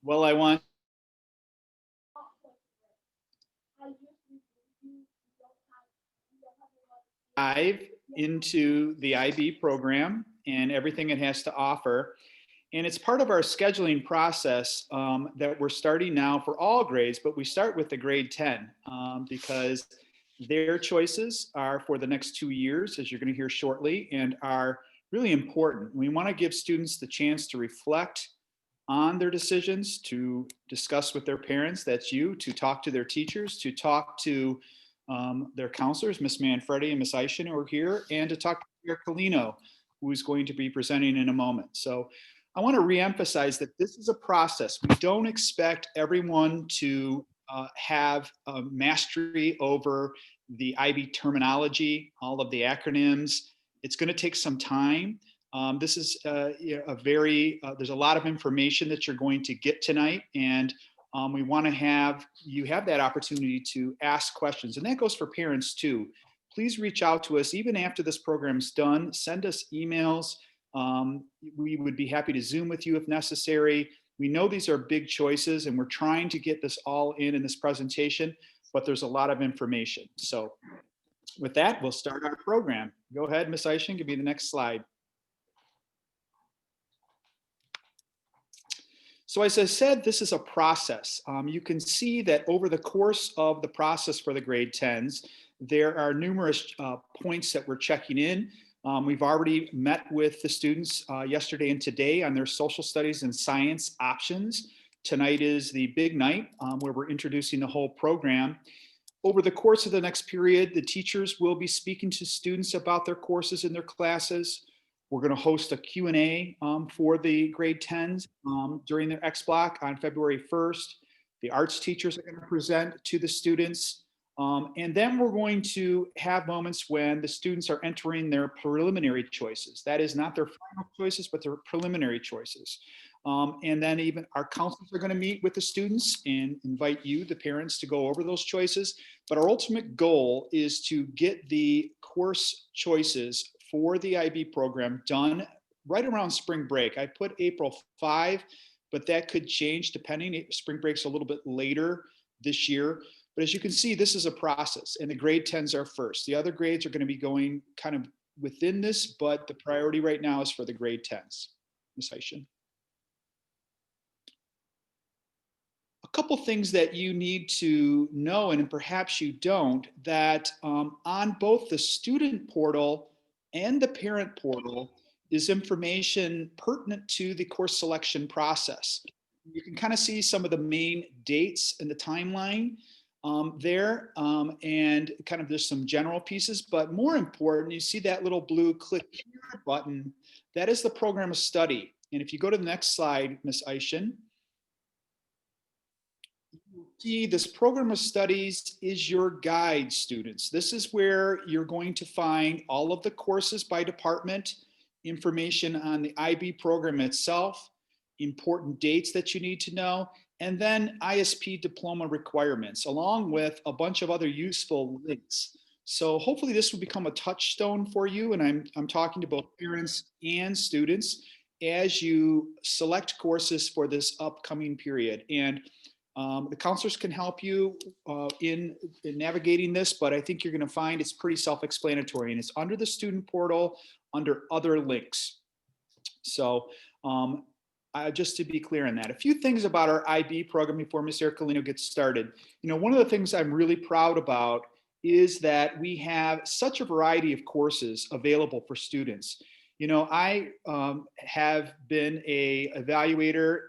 Well, I want to dive into the IB program and everything it has to offer. And it's part of our scheduling process that we're starting now for all grades, but we start with the grade 10 because their choices are for the next 2 years, as you're going to hear shortly, and are really important. We want to give students the chance to reflect on their decisions, to discuss with their parents, that's you, to talk to their teachers, to talk to their counselors, Miss Manfredi and Miss Eischen, who are here, and to talk to Mayor Colino, who is going to be presenting in a moment. So I want to reemphasize that this is a process. We don't expect everyone to have a mastery over the IB terminology, all of the acronyms. It's going to take some time. This is there's a lot of information that you're going to get tonight, and we want to have you have that opportunity to ask questions, and that goes for parents too. Please reach out to us even after this program's done. Send us emails. We would be happy to Zoom with you if necessary. We know these are big choices, and we're trying to get this all in this presentation, but there's a lot of information. So with that, we'll start our program. Go ahead, Ms. Eischen, give me the next slide. So as I said, this is a process. You can see that over the course of the process for the grade 10s, there are numerous points that we're checking in. We've already met with the students yesterday and today on their social studies and science options. Tonight is the big night where we're introducing the whole program. Over the course of the next period, the teachers will be speaking to students about their courses and their classes. We're going to host a Q&A for the grade 10s during their X block on February 1st. The arts teachers are going to present to the students. And then we're going to have moments when the students are entering their preliminary choices. That is not their final choices, but their preliminary choices. And then even our counselors are going to meet with the students and invite you, the parents, to go over those choices. But our ultimate goal is to get the course choices for the IB program done right around spring break. I put April 5, but that could change depending. Spring break's a little bit later this year. But as you can see, this is a process, and the grade 10s are first. The other grades are going to be going kind of within this, but the priority right now is for the grade 10s. Ms. Eischen. A couple things that you need to know, and perhaps you don't, that on both the student portal and the parent portal is information pertinent to the course selection process. You can kind of see some of the main dates in the timeline there, and kind of there's some general pieces, but more important, you see that little blue click here button. That is the program of study. And if you go to the next slide, Ms. Eischen, see this program of studies is your guide, students. This is where you're going to find all of the courses by department, information on the IB program itself, important dates that you need to know, and then ISP diploma requirements, along with a bunch of other useful links. So hopefully this will become a touchstone for you, and I'm talking to both parents and students as you select courses for this upcoming period. And the counselors can help you in navigating this, but I think you're going to find it's pretty self-explanatory, and it's under the student portal under other links. So just to be clear on that, a few things about our IB program before Ms. Ercolino gets started. You know, one of the things I'm really proud about is that we have such a variety of courses available for students. You know, I have been a evaluator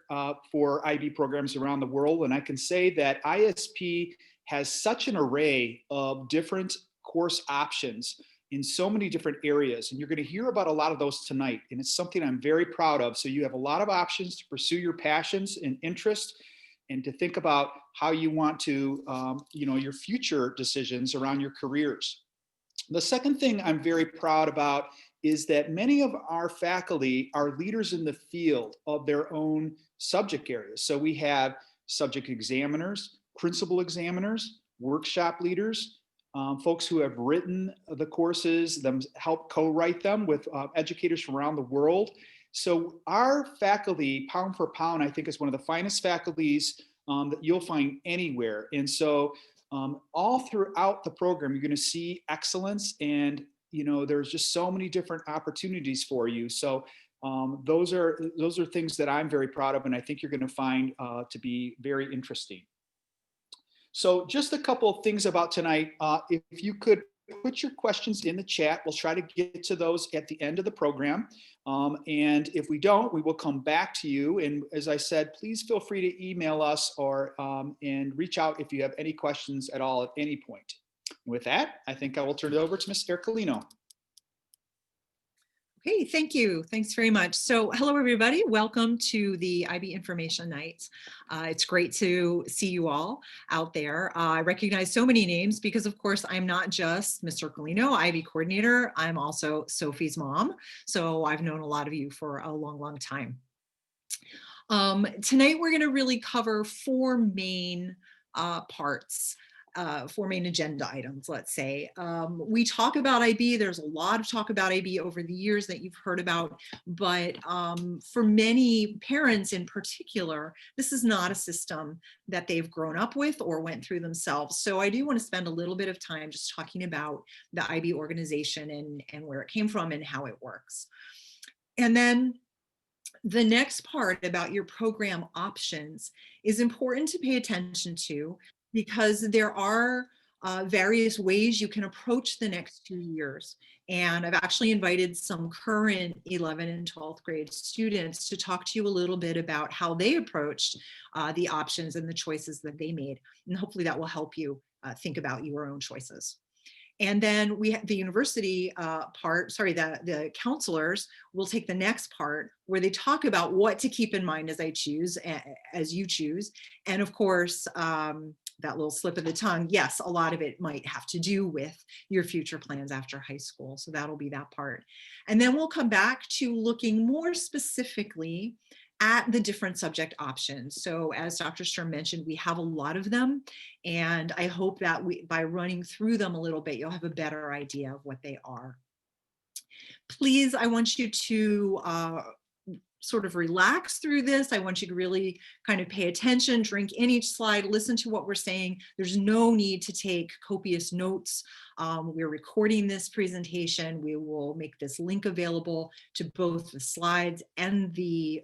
for IB programs around the world, and I can say that ISP has such an array of different course options in so many different areas, and you're going to hear about a lot of those tonight, and it's something I'm very proud of. So you have a lot of options to pursue your passions and interests, and to think about how you want to, you know, your future decisions around your careers. The second thing I'm very proud about is that many of our faculty are leaders in the field of their own subject areas. So we have subject examiners, principal examiners, workshop leaders, folks who have written the courses, help co-write them with educators from around the world. So our faculty, pound for pound, I think is one of the finest faculties that you'll find anywhere. And so all throughout the program, you're going to see excellence, and there's just so many different opportunities for you. So those are things that I'm very proud of, and I think you're going to find to be very interesting. So just a couple of things about tonight. If you could put your questions in the chat, we'll try to get to those at the end of the program. And if we don't, we will come back to you. And as I said, please feel free to email us or and reach out if you have any questions at all at any point. With that, I think I will turn it over to Ms. Ercolino. Okay, thank you. Thanks very much. So hello, everybody. Welcome to the IB Information Nights. It's great to see you all out there. I recognize so many names because, of course, I'm not just Mr. Ercolino, IB coordinator. I'm also Sophie's mom. So I've known a lot of you for a long, long time. Tonight, we're going to really cover four main parts. Four main agenda items, let's say. We talk about IB, there's a lot of talk about IB over the years that you've heard about, but for many parents in particular, this is not a system that they've grown up with or went through themselves. So I do want to spend a little bit of time just talking about the IB organization and where it came from and how it works. And then the next part about your program options is important to pay attention to, because there are various ways you can approach the next 2 years. And I've actually invited some current 11th and 12th grade students to talk to you a little bit about how they approached the options and the choices that they made. And hopefully that will help you think about your own choices. And then we have the university part, sorry, the counselors will take the next part where they talk about what to keep in mind as you choose. And of course, that little slip of the tongue, yes, a lot of it might have to do with your future plans after high school. So that'll be that part. And then we'll come back to looking more specifically at the different subject options. So as Dr. Sturm mentioned, we have a lot of them. And I hope that by running through them a little bit, you'll have a better idea of what they are. Please, I want you to sort of relax through this. I want you to really kind of pay attention, drink in each slide, listen to what we're saying. There's no need to take copious notes. We're recording this presentation. We will make this link available to both the slides and the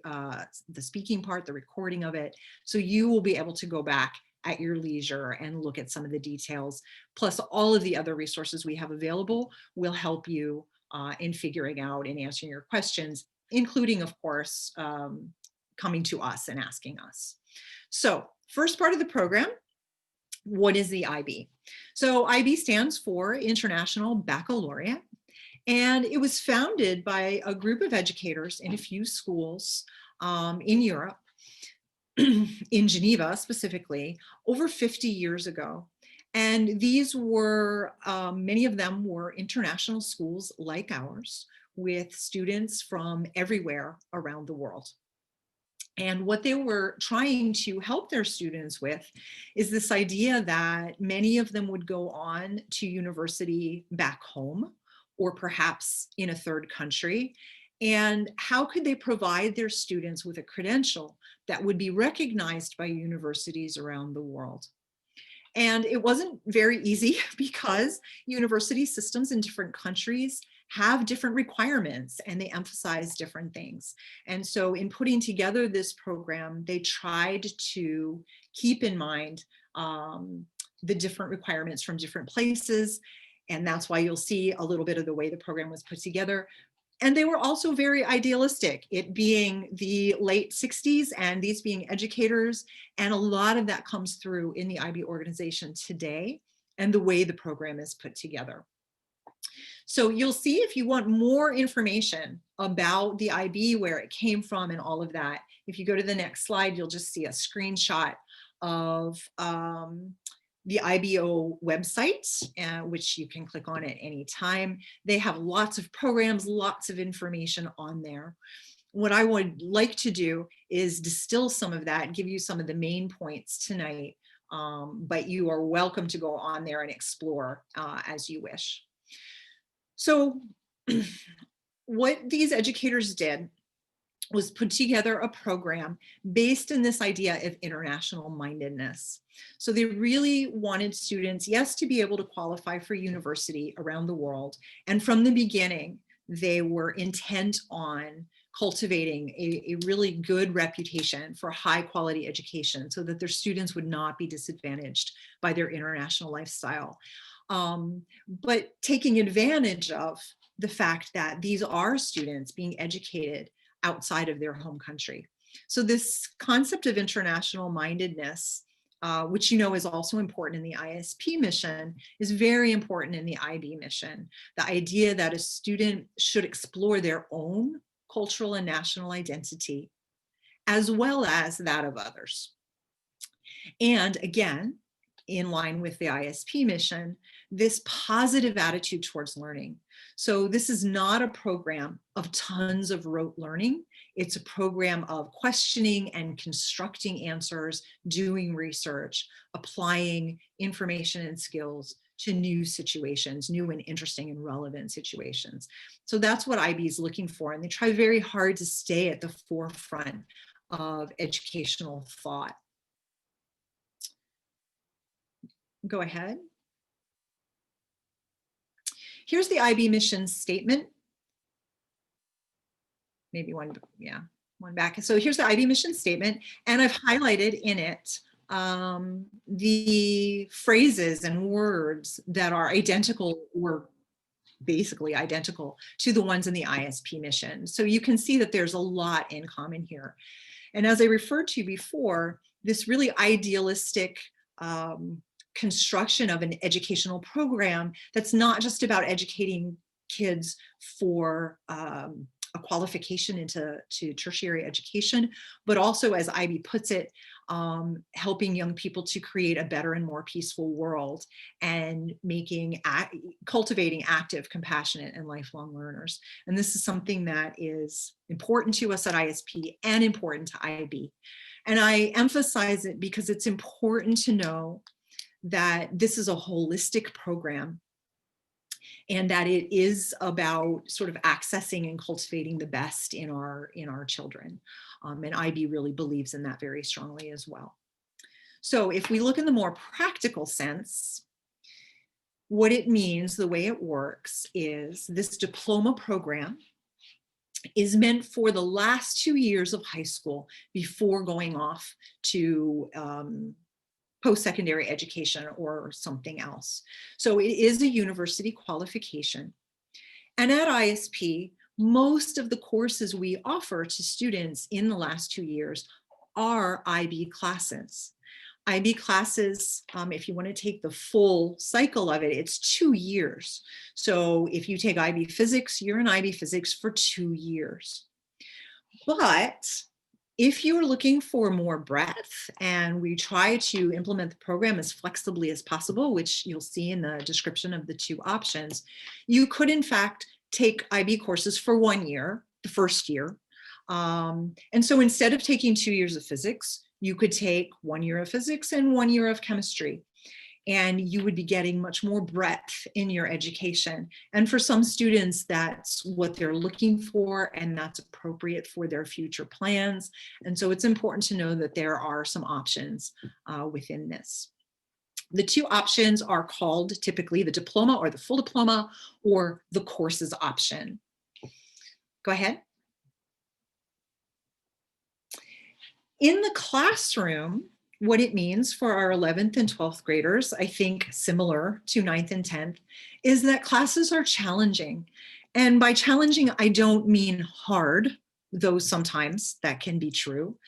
speaking part, the recording of it. So you will be able to go back at your leisure and look at some of the details. Plus all of the other resources we have available will help you in figuring out and answering your questions, including, of course, coming to us and asking us. So first part of the program, what is the IB? So IB stands for International Baccalaureate, and it was founded by a group of educators in a few schools in Europe, in Geneva specifically, over 50 years ago. And these were, many of them were international schools like ours, with students from everywhere around the world. And what they were trying to help their students with is this idea that many of them would go on to university back home, or perhaps in a third country. And how could they provide their students with a credential that would be recognized by universities around the world? And it wasn't very easy because university systems in different countries have different requirements and they emphasize different things. And so in putting together this program, they tried to keep in mind the different requirements from different places. And that's why you'll see a little bit of the way the program was put together. And they were also very idealistic, it being the late 60s and these being educators. And a lot of that comes through in the IB organization today and the way the program is put together. So you'll see, if you want more information about the IB, where it came from and all of that, if you go to the next slide, you'll just see a screenshot of the IBO website, which you can click on at any time. They have lots of programs, lots of information on there. What I would like to do is distill some of that, give you some of the main points tonight, but you are welcome to go on there and explore as you wish. So what these educators did was put together a program based in this idea of international mindedness. So they really wanted students, yes, to be able to qualify for university around the world. And from the beginning, they were intent on cultivating a really good reputation for high quality education so that their students would not be disadvantaged by their international lifestyle. But taking advantage of the fact that these are students being educated outside of their home country. So this concept of international mindedness, which you know is also important in the ISP mission, is very important in the IB mission. The idea that a student should explore their own cultural and national identity, as well as that of others. And again, in line with the ISP mission, this positive attitude towards learning. So this is not a program of tons of rote learning. It's a program of questioning and constructing answers, doing research, applying information and skills to new situations, new and interesting and relevant situations. So that's what IB is looking for. And they try very hard to stay at the forefront of educational thought. Go ahead. Here's the IB mission statement. Maybe one back. So here's the IB mission statement, and I've highlighted in it the phrases and words that are identical or basically identical to the ones in the ISP mission. So you can see that there's a lot in common here. And as I referred to before, this really idealistic construction of an educational program that's not just about educating kids for a qualification into tertiary education, but also, as IB puts it, helping young people to create a better and more peaceful world and cultivating active, compassionate, and lifelong learners. And this is something that is important to us at ISP and important to IB. And I emphasize it because it's important to know that this is a holistic program and that it is about sort of accessing and cultivating the best in our children. And IB really believes in that very strongly as well. So if we look in the more practical sense, what it means, the way it works, is this diploma program is meant for the last 2 years of high school before going off to post-secondary education or something else. So it is a university qualification. And at ISP, most of the courses we offer to students in the last 2 years are IB classes. IB classes, if you want to take the full cycle of it, it's 2 years. So if you take IB physics, you're in IB physics for 2 years. But if you're looking for more breadth, and we try to implement the program as flexibly as possible, which you'll see in the description of the 2 options, you could in fact take IB courses for 1 year, the first year. And so instead of taking 2 years of physics, you could take 1 year of physics and 1 year of chemistry. And you would be getting much more breadth in your education. And for some students, that's what they're looking for, and that's appropriate for their future plans. And so it's important to know that there are some options within this. The 2 options are called typically the diploma or the full diploma, or the courses option. Go ahead. In the classroom, what it means for our 11th and 12th graders, I think similar to 9th and 10th, is that classes are challenging. And by challenging, I don't mean hard, though sometimes that can be true.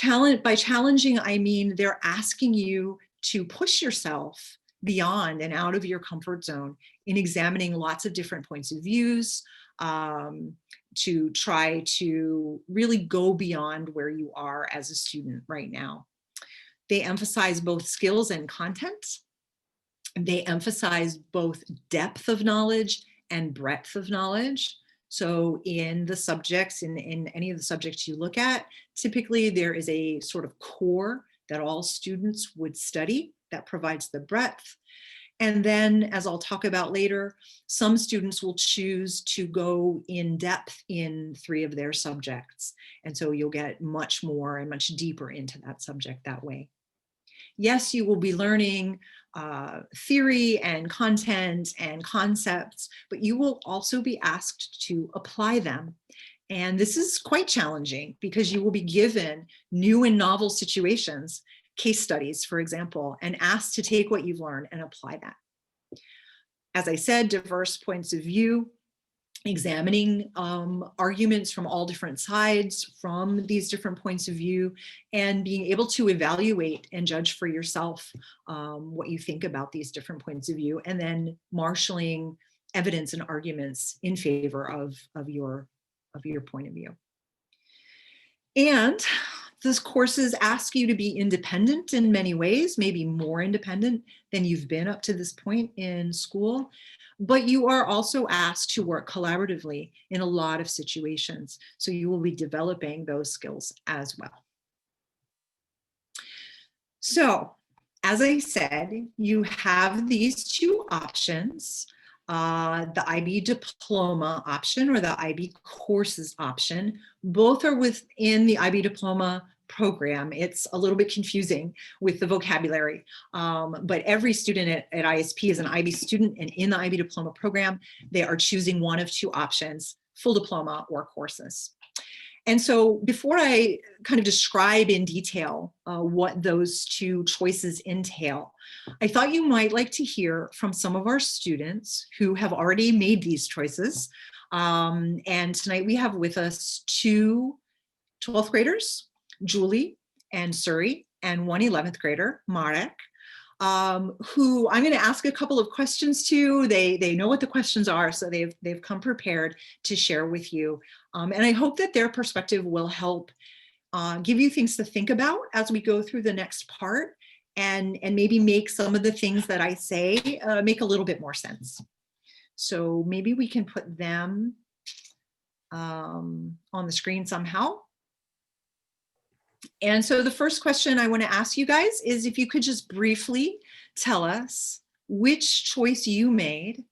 By challenging, I mean they're asking you to push yourself beyond and out of your comfort zone in examining lots of different points of views, to try to really go beyond where you are as a student right now. They emphasize both skills and content. They emphasize both depth of knowledge and breadth of knowledge. So in the subjects, in any of the subjects you look at, typically there is a sort of core that all students would study that provides the breadth. And then, as I'll talk about later, some students will choose to go in depth in 3 of their subjects. And so you'll get much more and much deeper into that subject that way. Yes, you will be learning theory and content and concepts, but you will also be asked to apply them. And this is quite challenging because you will be given new and novel situations, case studies, for example, and asked to take what you've learned and apply that. As I said, diverse points of view, examining arguments from all different sides, from these different points of view, and being able to evaluate and judge for yourself what you think about these different points of view, and then marshaling evidence and arguments in favor of your point of view. And those courses ask you to be independent in many ways, maybe more independent than you've been up to this point in school. But you are also asked to work collaboratively in a lot of situations. So you will be developing those skills as well. So, as I said, you have these 2 options. The IB diploma option or the IB courses option. Both are within the IB diploma program. It's a little bit confusing with the vocabulary, but every student at ISP is an IB student, and in the IB diploma program, they are choosing one of 2 options, full diploma or courses. And so before I kind of describe in detail what those 2 choices entail, I thought you might like to hear from some of our students who have already made these choices. And tonight we have with us 2 12th graders, Julie and Suri, and 1 11th grader, Marek, who I'm going to ask a couple of questions to. They know what the questions are, so they've come prepared to share with you. And I hope that their perspective will help give you things to think about as we go through the next part, and maybe make some of the things that I say make a little bit more sense. So maybe we can put them on the screen somehow. And so the first question I want to ask you guys is if you could just briefly tell us which choice you made.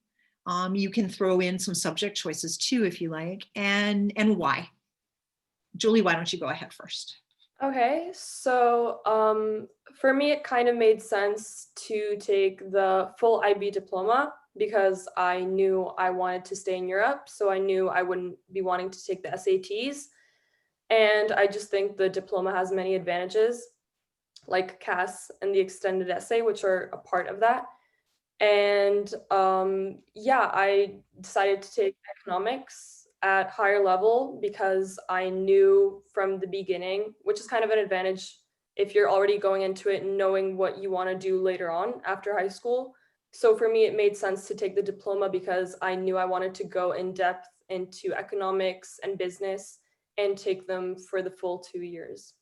You can throw in some subject choices too, if you like, and why. Julie, why don't you go ahead first? Okay, so for me, it kind of made sense to take the full IB diploma because I knew I wanted to stay in Europe, so I knew I wouldn't be wanting to take the SATs. And I just think the diploma has many advantages, like CAS and the extended essay, which are a part of that. And yeah, I decided to take economics at higher level because I knew from the beginning, which is kind of an advantage if you're already going into it knowing what you want to do later on after high school. So for me, it made sense to take the diploma because I knew I wanted to go in depth into economics and business and take them for the full 2 years.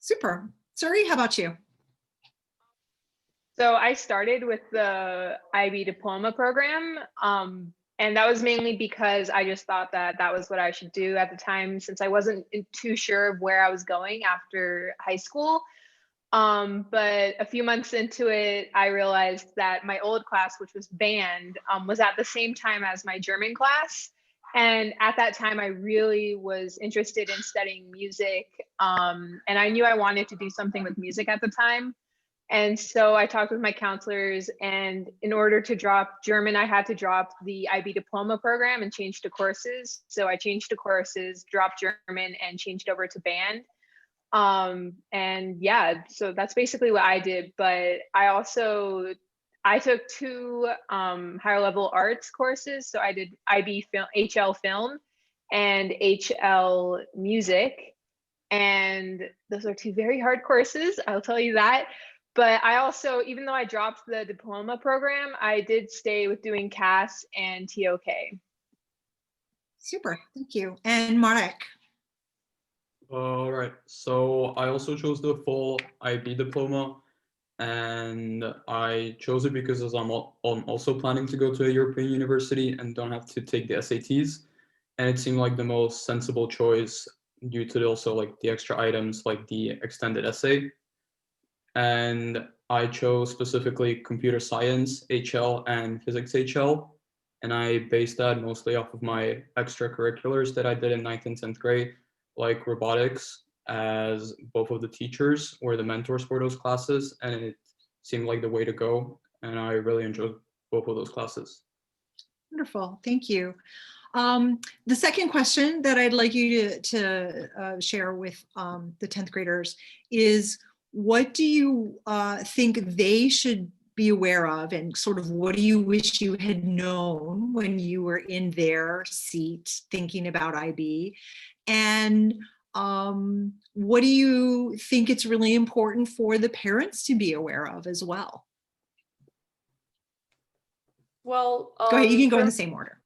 Super. Suri, how about you? So I started with the IB diploma program, and that was mainly because I just thought that that was what I should do at the time, since I wasn't too sure of where I was going after high school. But a few months into it, I realized that my old class, which was band, was at the same time as my German class. And at that time, I really was interested in studying music. And I knew I wanted to do something with music at the time. And so I talked with my counselors, and in order to drop German, I had to drop the IB diploma program and change to courses. So I changed to courses, dropped German, and changed over to band. And yeah, so that's basically what I did. But I took 2 higher level arts courses. So I did IB film, HL film, and HL music. And those are 2 very hard courses, I'll tell you that. But I also, even though I dropped the diploma program, I did stay with doing CAS and TOK. Super, thank you. And Marek? All right, so I also chose the full IB diploma, and I chose it because as I'm also planning to go to a European university and don't have to take the SATs, and it seemed like the most sensible choice due to also like the extra items like the extended essay. And I chose specifically computer science HL and physics HL. And I based that mostly off of my extracurriculars that I did in 9th and 10th grade, like robotics, as both of the teachers were the mentors for those classes. And it seemed like the way to go. And I really enjoyed both of those classes. Wonderful, thank you. The second question that I'd like you to share with the 10th graders is, what do you think they should be aware of, and sort of what do you wish you had known when you were in their seat thinking about IB? And what do you think it's really important for the parents to be aware of as well? Well, Go ahead, you can go in for the same order.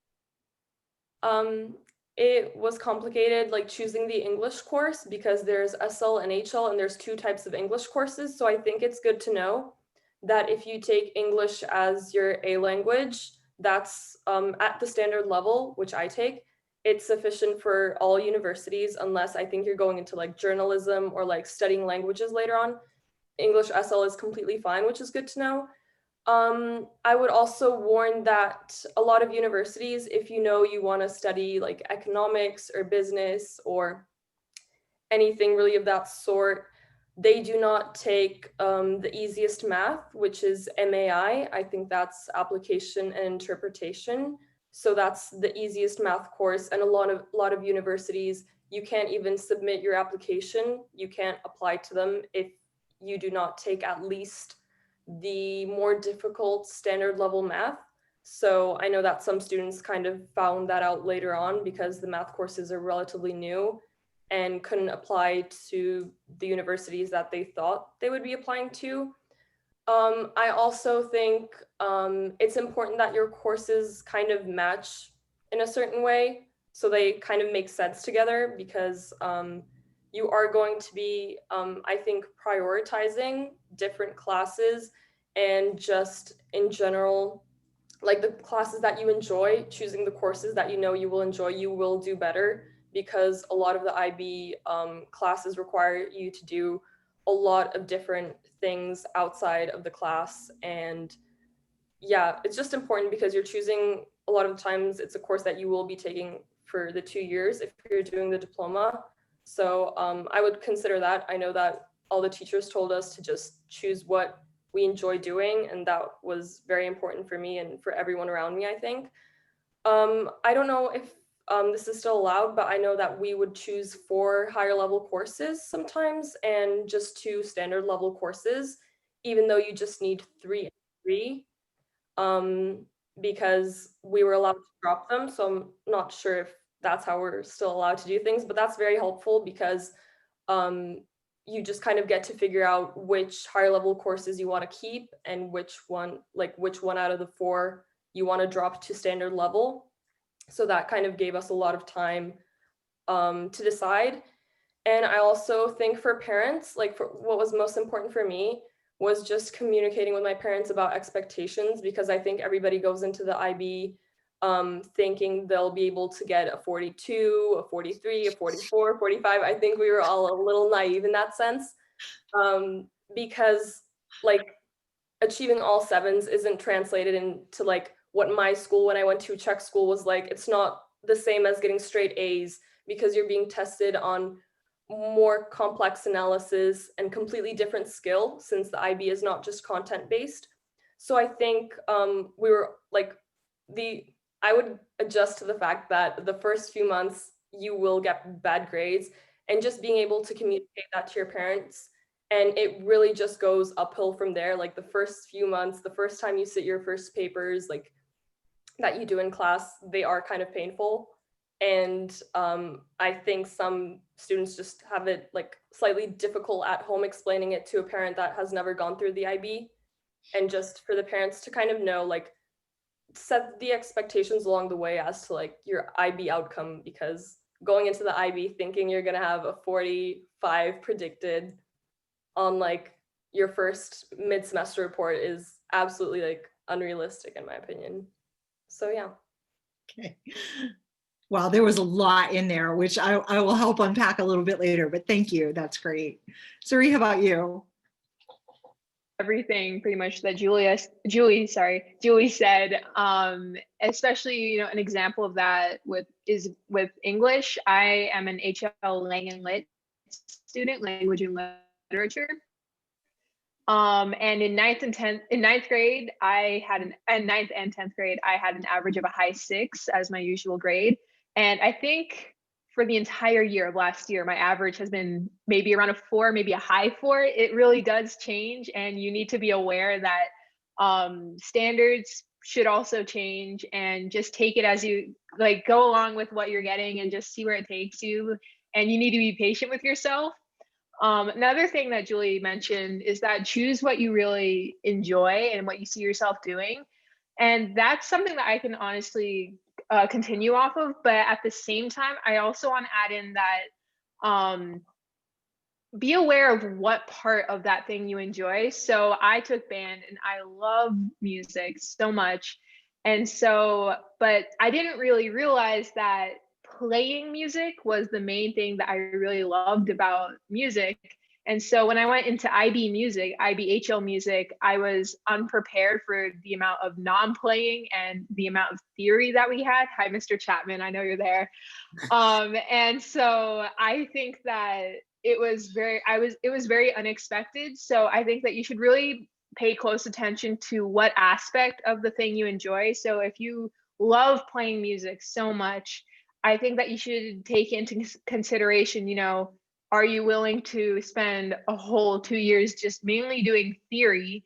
It was complicated, like choosing the English course, because there's SL and HL and there's 2 types of English courses. So I think it's good to know that if you take English as your A language, that's at the standard level, which I take, it's sufficient for all universities, unless I think you're going into like journalism or like studying languages later on. English SL is completely fine, which is good to know. I would also warn that a lot of universities, if you know you want to study like economics or business or anything really of that sort, they do not take the easiest math, which is MAI. I think that's application and interpretation. So that's the easiest math course. And a lot of universities, you can't even submit your application. You can't apply to them if you do not take at least the more difficult standard level math. So I know that some students kind of found that out later on because the math courses are relatively new and couldn't apply to the universities that they thought they would be applying to. I also think it's important that your courses kind of match in a certain way, so they kind of make sense together, because you are going to be, I think, prioritizing different classes, and just in general, like the classes that you enjoy, choosing the courses that you know you will enjoy, you will do better, because a lot of the IB classes require you to do a lot of different things outside of the class. And yeah, it's just important because you're choosing, a lot of times it's a course that you will be taking for the 2 years if you're doing the diploma. So I would consider that. I know that all the teachers told us to just choose what we enjoy doing, and that was very important for me and for everyone around me, I think. I don't know if this is still allowed, but I know that we would choose 4 higher level courses sometimes and just 2 standard level courses, even though you just need 3 and 3, because we were allowed to drop them. So I'm not sure if that's how we're still allowed to do things, but that's very helpful, because you just kind of get to figure out which higher level courses you want to keep and which one out of the 4 you want to drop to standard level. So that kind of gave us a lot of time to decide. And I also think for parents, like for what was most important for me was just communicating with my parents about expectations, because I think everybody goes into the IB thinking they'll be able to get a 42, a 43, a 44, 45. I think we were all a little naive in that sense, because like achieving all 7s isn't translated into like what my school, when I went to Czech school, was like. It's not the same as getting straight A's, because you're being tested on more complex analysis and completely different skill, since the IB is not just content based. So I think we were like, I would adjust to the fact that the first few months you will get bad grades, and just being able to communicate that to your parents. And it really just goes uphill from there. Like the first few months, the first time you sit your first papers, like that you do in class, they are kind of painful. And I think some students just have it like slightly difficult at home explaining it to a parent that has never gone through the IB. And just for the parents to kind of know, like, set the expectations along the way as to like your IB outcome, because going into the IB thinking you're gonna have a 45 predicted on like your first mid-semester report is absolutely like unrealistic in my opinion. So yeah. Okay. Wow, there was a lot in there, which I will help unpack a little bit later, but thank you. That's great. Suri, how about you? everything pretty much that Julie said. Especially, you know, an example of that with English. I am an HL Lang and Lit student, language and literature. And in ninth grade, and 9th and 10th grade, I had an average of a high 6 as my usual grade. And I think for the entire year of last year, my average has been maybe around a 4, maybe a high 4. It really does change, and you need to be aware that standards should also change, and just take it as you like, go along with what you're getting and just see where it takes you. And you need to be patient with yourself. Another thing that Julie mentioned is that choose what you really enjoy and what you see yourself doing. And that's something that I can honestly continue off of. But at the same time, I also want to add in that be aware of what part of that thing you enjoy. So I took band and I love music so much. And so, but I didn't really realize that playing music was the main thing that I really loved about music. And so when I went into IBHL music, I was unprepared for the amount of non-playing and the amount of theory that we had. Hi, Mr. Chapman, I know you're there. And so I think that it was very unexpected. So I think that you should really pay close attention to what aspect of the thing you enjoy. So if you love playing music so much, I think that you should take into consideration, you know, are you willing to spend a whole 2 years just mainly doing theory?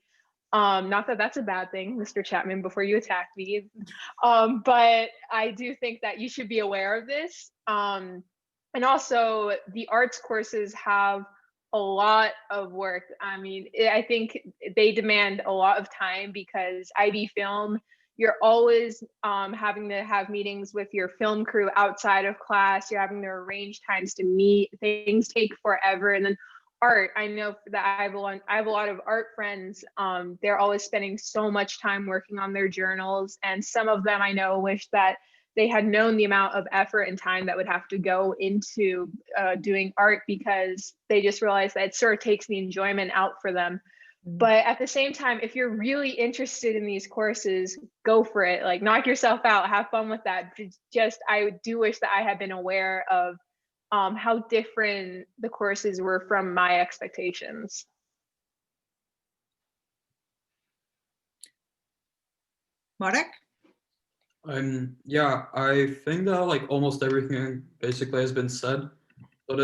Not that that's a bad thing, Mr. Chapman, before you attack me. But I do think that you should be aware of this. And also the arts courses have a lot of work. I mean, I think they demand a lot of time because IB Film, you're always having to have meetings with your film crew outside of class. You're having to arrange times to meet. Things take forever. And then art, I know that I have a lot of art friends. They're always spending so much time working on their journals. And some of them I know wish that they had known the amount of effort and time that would have to go into doing art, because they just realized that it sort of takes the enjoyment out for them. But at the same time, if you're really interested in these courses, go for it. Like, knock yourself out, have fun with that. Just, I do wish that I had been aware of how different the courses were from my expectations. Marek? Yeah, I think that like almost everything basically has been said, but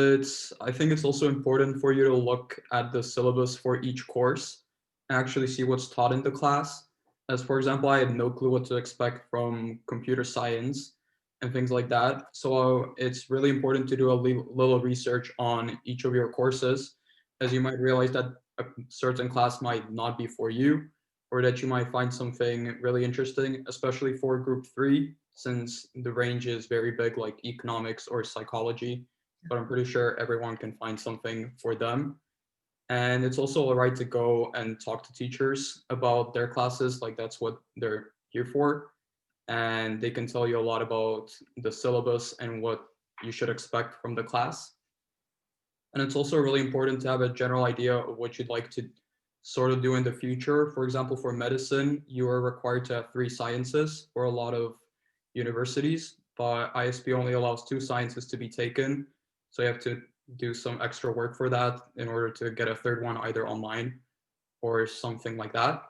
I think it's also important for you to look at the syllabus for each course and actually see what's taught in the class. As for example, I had no clue what to expect from computer science and things like that. So it's really important to do a little research on each of your courses, as you might realize that a certain class might not be for you, or that you might find something really interesting, especially for group 3, since the range is very big, like economics or psychology, but I'm pretty sure everyone can find something for them. And it's also all right to go and talk to teachers about their classes, like that's what they're here for. And they can tell you a lot about the syllabus and what you should expect from the class. And it's also really important to have a general idea of what you'd like to sort of do in the future. For example, for medicine, you are required to have 3 sciences for a lot of universities, but ISP only allows 2 sciences to be taken. So you have to do some extra work for that in order to get a 3rd one either online or something like that.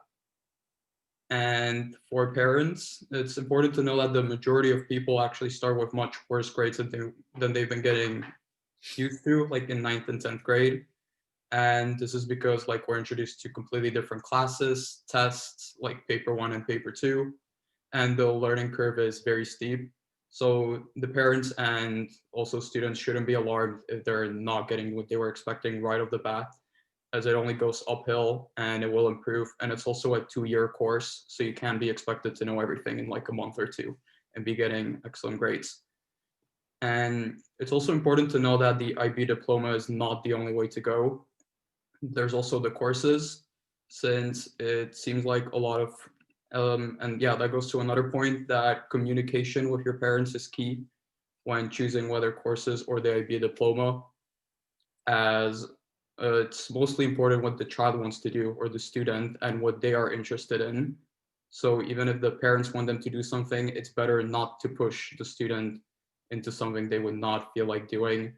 And for parents, it's important to know that the majority of people actually start with much worse grades than they've been getting used to, like in 9th and 10th grade. And this is because like we're introduced to completely different classes, tests, like paper 1 and paper 2, and the learning curve is very steep. So the parents and also students shouldn't be alarmed if they're not getting what they were expecting right off the bat, as it only goes uphill and it will improve. And it's also a 2-year course, so you can't be expected to know everything in like a month or 2 and be getting excellent grades. And it's also important to know that the IB diploma is not the only way to go. There's also the courses, since it seems like a lot of, and yeah, that goes to another point, that communication with your parents is key when choosing whether courses or the IB diploma, as it's mostly important what the child wants to do or the student and what they are interested in. So even if the parents want them to do something, it's better not to push the student into something they would not feel like doing.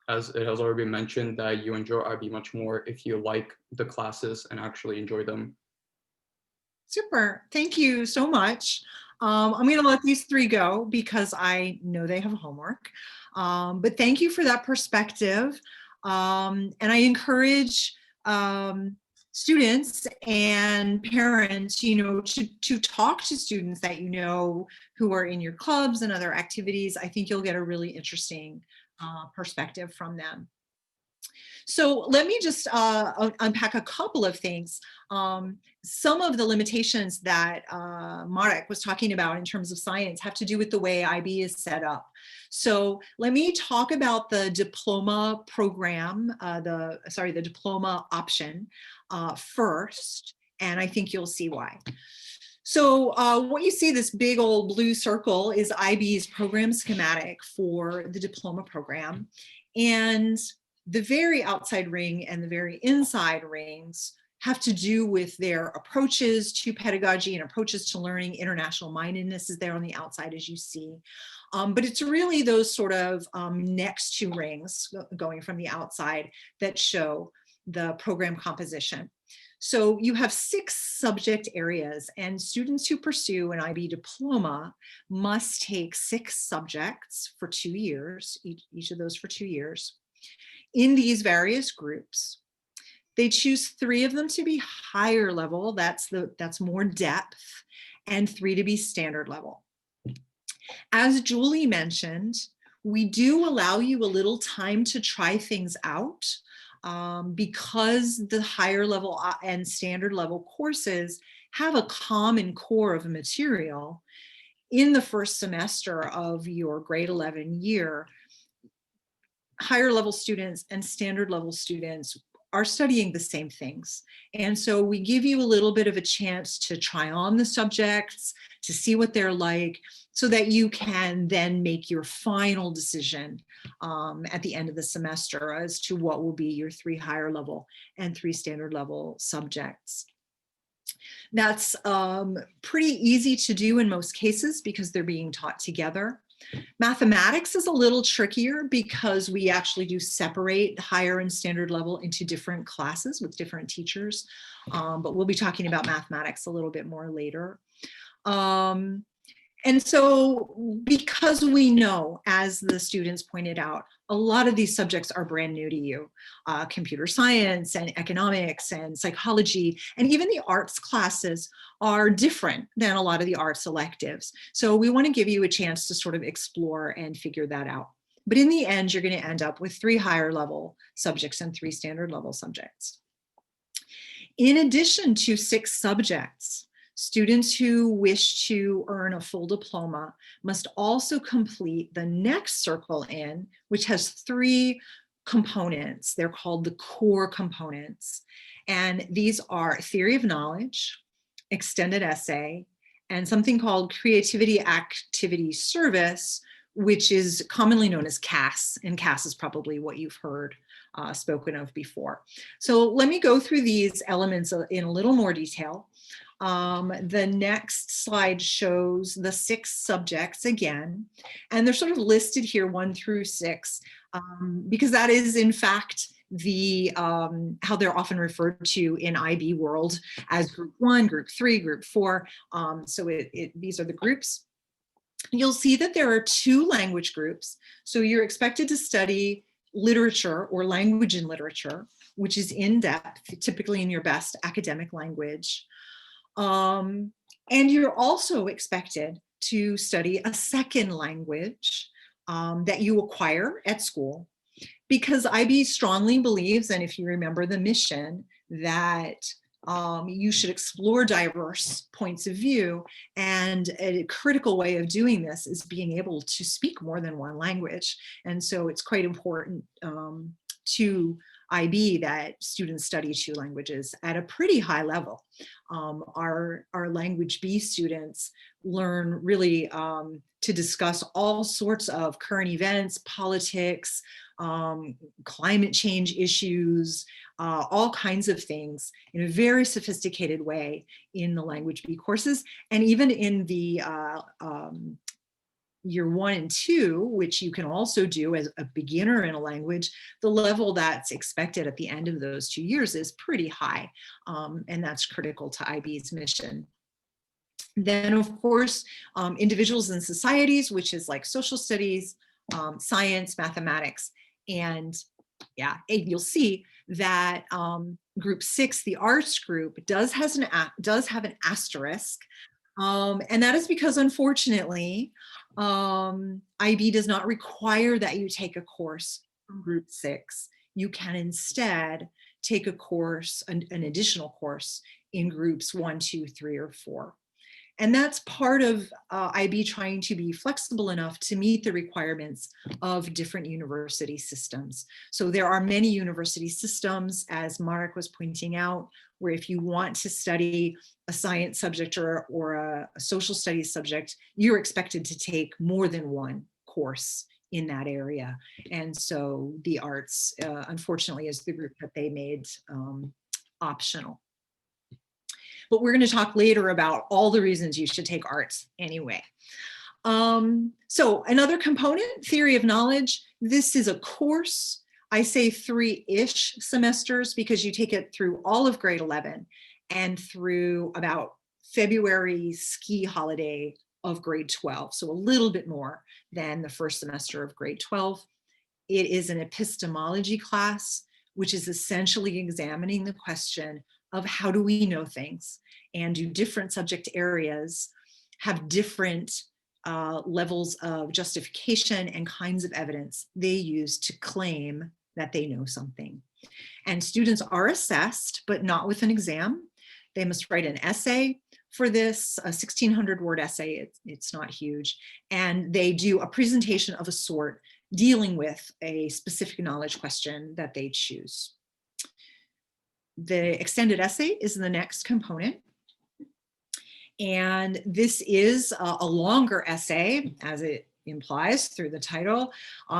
As it has already been mentioned, that you enjoy IB much more if you like the classes and actually enjoy them. Super. Thank you so much. I'm going to let these three go because I know they have homework. But thank you for that perspective. And I encourage students and parents, to talk to students that you know who are in your clubs and other activities. I think you'll get a really interesting perspective from them. So let me just unpack a couple of things. Some of the limitations that Marek was talking about in terms of science have to do with the way IB is set up. So let me talk about the diploma program, the diploma option first, and I think you'll see why. So what you see, this big old blue circle, is IB's program schematic for the diploma program. And the very outside ring and the very inside rings have to do with their approaches to pedagogy and approaches to learning. International mindedness is there on the outside, as you see. But it's really those sort of next two rings going from the outside that show the program composition. So you have 6 subject areas, and students who pursue an IB diploma must take 6 subjects for 2 years, each of those for 2 years, in these various groups. They choose 3 of them to be higher level, that's more depth, and 3 to be standard level. As Julie mentioned, we do allow you a little time to try things out because the higher level and standard level courses have a common core of material. In the first semester of your grade 11 year, higher level students and standard level students are studying the same things. And so we give you a little bit of a chance to try on the subjects, to see what they're like, so that you can then make your final decision at the end of the semester as to what will be your 3 higher level and 3 standard level subjects. That's pretty easy to do in most cases because they're being taught together. Mathematics is a little trickier because we actually do separate higher and standard level into different classes with different teachers, but we'll be talking about mathematics a little bit more later. And so because we know, as the students pointed out, a lot of these subjects are brand new to you. Computer science and economics and psychology and even the arts classes are different than a lot of the arts electives. So we want to give you a chance to sort of explore and figure that out. But in the end, you're going to end up with 3 higher level subjects and 3 standard level subjects. In addition to 6 subjects, students who wish to earn a full diploma must also complete the next circle in, which has 3 components. They're called the core components. And these are theory of knowledge, extended essay, and something called creativity activity service, which is commonly known as CAS. And CAS is probably what you've heard spoken of before. So let me go through these elements in a little more detail. The next slide shows the 6 subjects again, and they're sort of listed here 1 through 6, because that is in fact the how they're often referred to in IB world as group 1, group 3, group 4. So these are the groups. You'll see that there are 2 language groups. So you're expected to study literature or language and literature, which is in depth, typically in your best academic language. And you're also expected to study a second language that you acquire at school, because IB strongly believes, and if you remember the mission, that you should explore diverse points of view, and a critical way of doing this is being able to speak more than 1 language. And so it's quite important to IB that students study 2 languages at a pretty high level. Our language B students learn really to discuss all sorts of current events, politics, climate change issues, all kinds of things in a very sophisticated way in the Language B courses, and even in the year 1 and 2, which you can also do as a beginner in a language. The level that's expected at the end of those 2 years is pretty high, and that's critical to IB's mission. Then, of course, individuals and societies, which is like social studies, science, mathematics, and yeah, you'll see that group 6, the arts group, does have an asterisk, and that is because, unfortunately, IB does not require that you take a course from group 6. You can instead take a course, an additional course in groups 1, 2, 3, or 4. And that's part of IB trying to be flexible enough to meet the requirements of different university systems. So there are many university systems, as Marek was pointing out, where if you want to study a science subject or a social studies subject, you're expected to take more than one course in that area. And so the arts, unfortunately, is the group that they made optional. But we're going to talk later about all the reasons you should take arts anyway. So another component, theory of knowledge. This is a course. I say 3-ish semesters because you take it through all of grade 11 and through about February ski holiday of grade 12. So a little bit more than the first semester of grade 12. It is an epistemology class, which is essentially examining the question of how do we know things, and do different subject areas have different levels of justification and kinds of evidence they use to claim that they know something. And students are assessed, but not with an exam. They must write an essay for this, a 1,600-word essay. It's not huge. And they do a presentation of a sort dealing with a specific knowledge question that they choose. The extended essay is the next component. And this is a longer essay, as it implies through the title.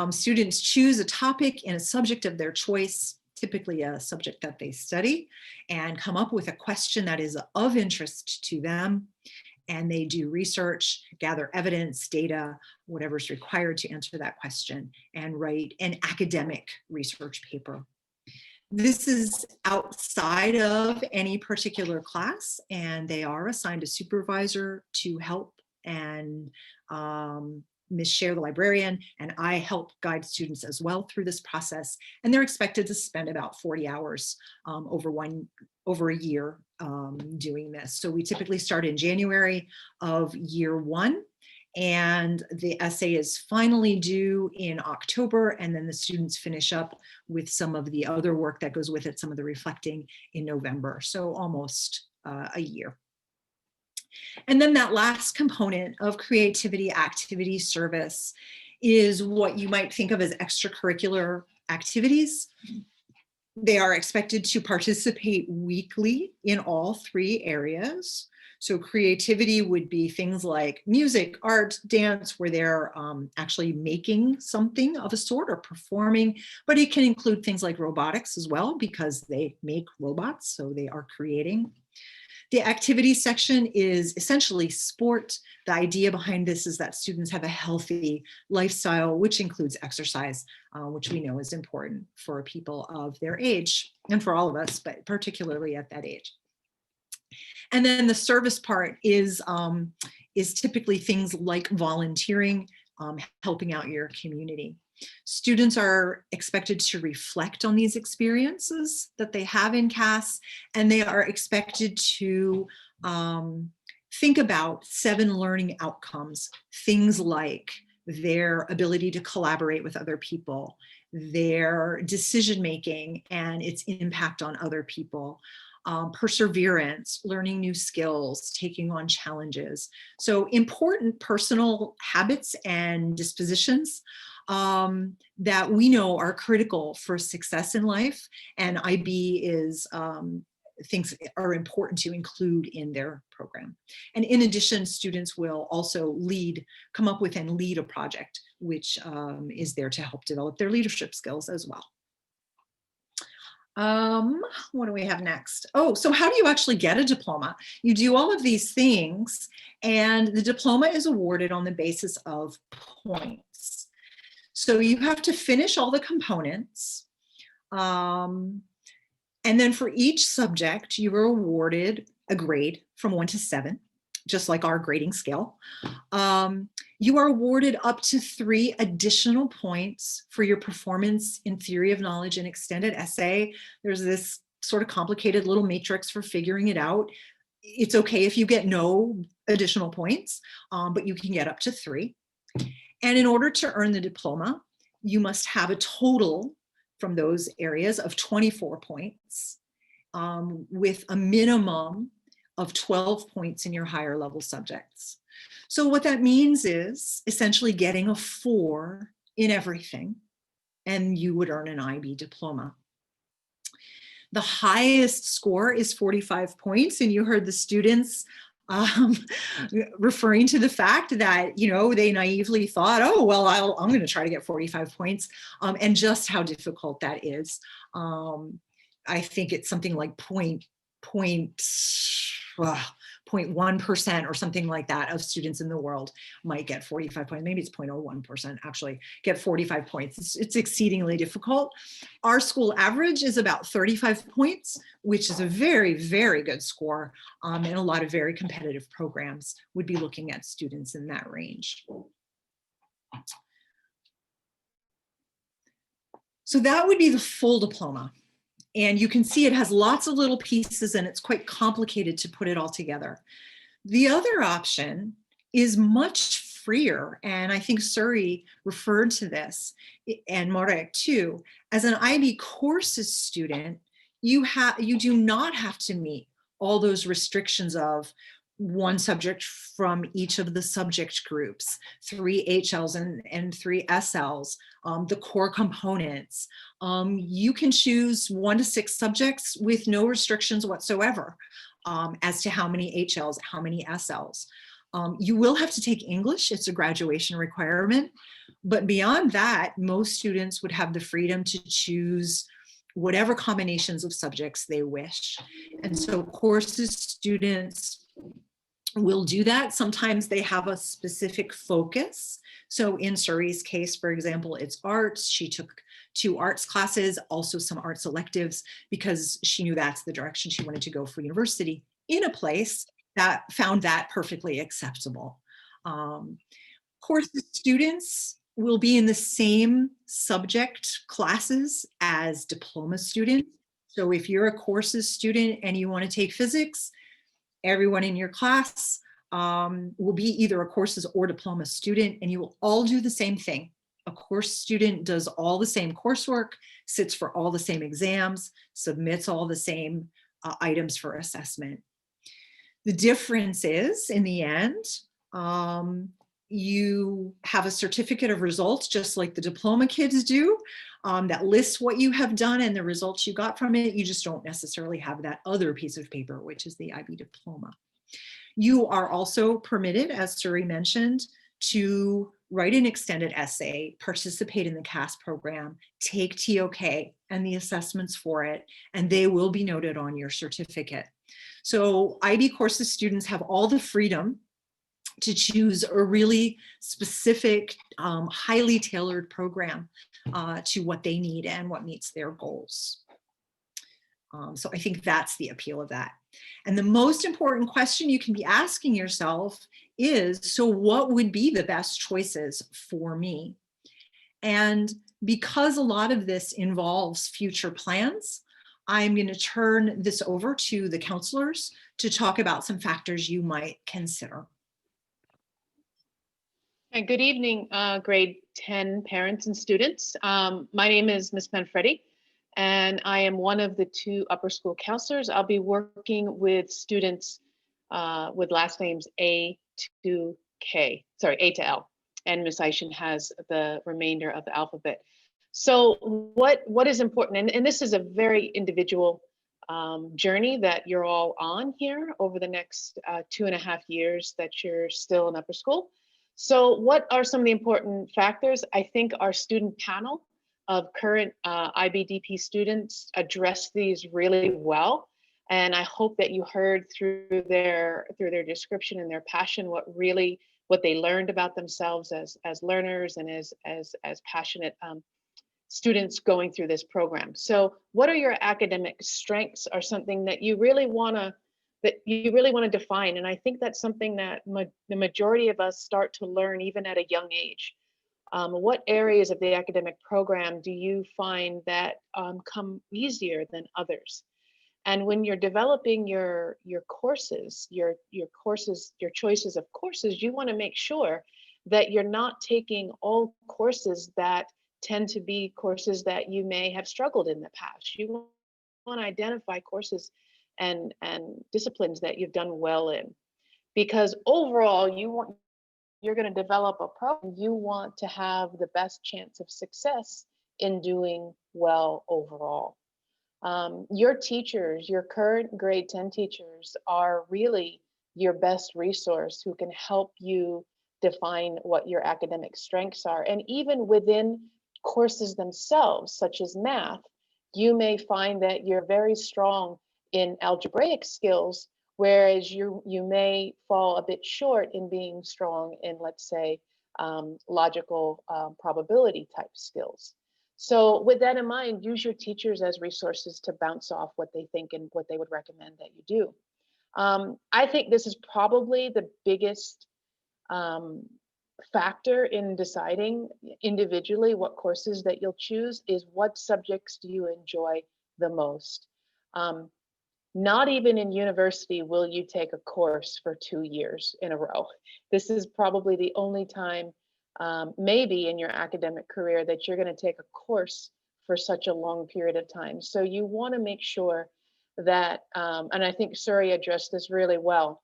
Students choose a topic and a subject of their choice, typically a subject that they study, and come up with a question that is of interest to them. And they do research, gather evidence, data, whatever's required to answer that question, and write an academic research paper. This is outside of any particular class, and they are assigned a supervisor to help, and Ms. Scher, the librarian, and I help guide students as well through this process. And they're expected to spend about 40 hours over a year doing this. So we typically start in January of year 1. And the essay is finally due in October, and then the students finish up with some of the other work that goes with it, some of the reflecting in November, so almost a year. And then that last component of creativity, activity, service is what you might think of as extracurricular activities. They are expected to participate weekly in all 3 areas. So creativity would be things like music, art, dance, where they're actually making something of a sort or performing, but it can include things like robotics as well, because they make robots, so they are creating. The activity section is essentially sport. The idea behind this is that students have a healthy lifestyle, which includes exercise, which we know is important for people of their age, and for all of us, but particularly at that age. And then the service part is typically things like volunteering, helping out your community. Students are expected to reflect on these experiences that they have in CAS, and they are expected to think about 7 learning outcomes, things like their ability to collaborate with other people, their decision-making and its impact on other people, perseverance, learning new skills, taking on challenges. So important personal habits and dispositions that we know are critical for success in life, and IB is things are important to include in their program. And in addition, students will also come up with and lead a project, which is there to help develop their leadership skills as well. What do we have next? Oh, so how do you actually get a diploma? You do all of these things, and the diploma is awarded on the basis of points. So you have to finish all the components. And then for each subject, you are awarded a grade from 1 to 7, just like our grading scale. You are awarded up to 3 additional points for your performance in theory of knowledge and extended essay. There's this sort of complicated little matrix for figuring it out. It's okay if you get no additional points, but you can get up to 3. And in order to earn the diploma, you must have a total from those areas of 24 points, with a minimum of 12 points in your higher level subjects. So what that means is essentially getting a 4 in everything, and you would earn an IB diploma. The highest score is 45 points, and you heard the students referring to the fact that, you know, they naively thought, oh, well, I'm going to try to get 45 points, and just how difficult that is. I think it's something like 0.1% or something like that of students in the world might get 45 points. Maybe it's 0.01% actually get 45 points. It's exceedingly difficult. Our school average is about 35 points, which is a very, very good score. And a lot of very competitive programs would be looking at students in that range. So that would be the full diploma. And you can see it has lots of little pieces, and it's quite complicated to put it all together. The other option is much freer, and I think Suri referred to this, and Marek too. As an IB courses student, you do not have to meet all those restrictions of 1 subject from each of the subject groups, 3 HLs and 3 SLs, the core components. You can choose 1 to 6 subjects with no restrictions whatsoever as to how many HLs, how many SLs. You will have to take English, it's a graduation requirement, but beyond that, most students would have the freedom to choose whatever combinations of subjects they wish. And so courses students will do that. Sometimes they have a specific focus. So in Suri's case, for example, it's arts. She took 2 arts classes, also some arts electives, because she knew that's the direction she wanted to go for university in a place that found that perfectly acceptable. Courses students will be in the same subject classes as diploma students. So if you're a courses student and you want to take physics, everyone in your class will be either a courses or diploma student, and you will all do the same thing. A course student does all the same coursework, sits for all the same exams, submits all the same items for assessment. The difference is, in the end, you have a certificate of results, just like the diploma kids do, that lists what you have done and the results you got from it. You just don't necessarily have that other piece of paper, which is the IB diploma. You are also permitted, as Suri mentioned, to write an extended essay, participate in the CAS program, take TOK and the assessments for it, and they will be noted on your certificate. So IB courses students have all the freedom to choose a really specific, highly tailored program to what they need and what meets their goals. So I think that's the appeal of that. And the most important question you can be asking yourself is, so what would be the best choices for me? And because a lot of this involves future plans, I'm going to turn this over to the counselors to talk about some factors you might consider. And good evening, grade 10 parents and students. My name is Ms. Manfredi, and I am one of the 2 upper school counselors. I'll be working with students with last names A to L, and Ms. Aishin has the remainder of the alphabet. So what is important, and this is a very individual journey that you're all on here over the next 2.5 years that you're still in upper school. So what are some of the important factors? I think our student panel of current IBDP students address these really well. And I hope that you heard through their description and their passion what they learned about themselves as learners and as passionate students going through this program. So what are your academic strengths, or something that you really want to define? And I think that's something that the majority of us start to learn even at a young age. What areas of the academic program do you find that come easier than others? And when you're developing your courses, your choices of courses, you want to make sure that you're not taking all courses that tend to be courses that you may have struggled in the past. You want to identify courses and disciplines that you've done well in, because overall you're going to develop a program. You want to have the best chance of success in doing well overall. Your teachers, your current grade 10 teachers, are really your best resource who can help you define what your academic strengths are. And even within courses themselves, such as math, you may find that you're very strong in algebraic skills, whereas you may fall a bit short in being strong in, let's say, logical probability type skills. So with that in mind, use your teachers as resources to bounce off what they think and what they would recommend that you do. I think this is probably the biggest factor in deciding individually what courses that you'll choose, is what subjects do you enjoy the most. Not even in university will you take a course for 2 years in a row. This is probably the only time maybe in your academic career that you're going to take a course for such a long period of time. So you want to make sure that, and I think Suri addressed this really well,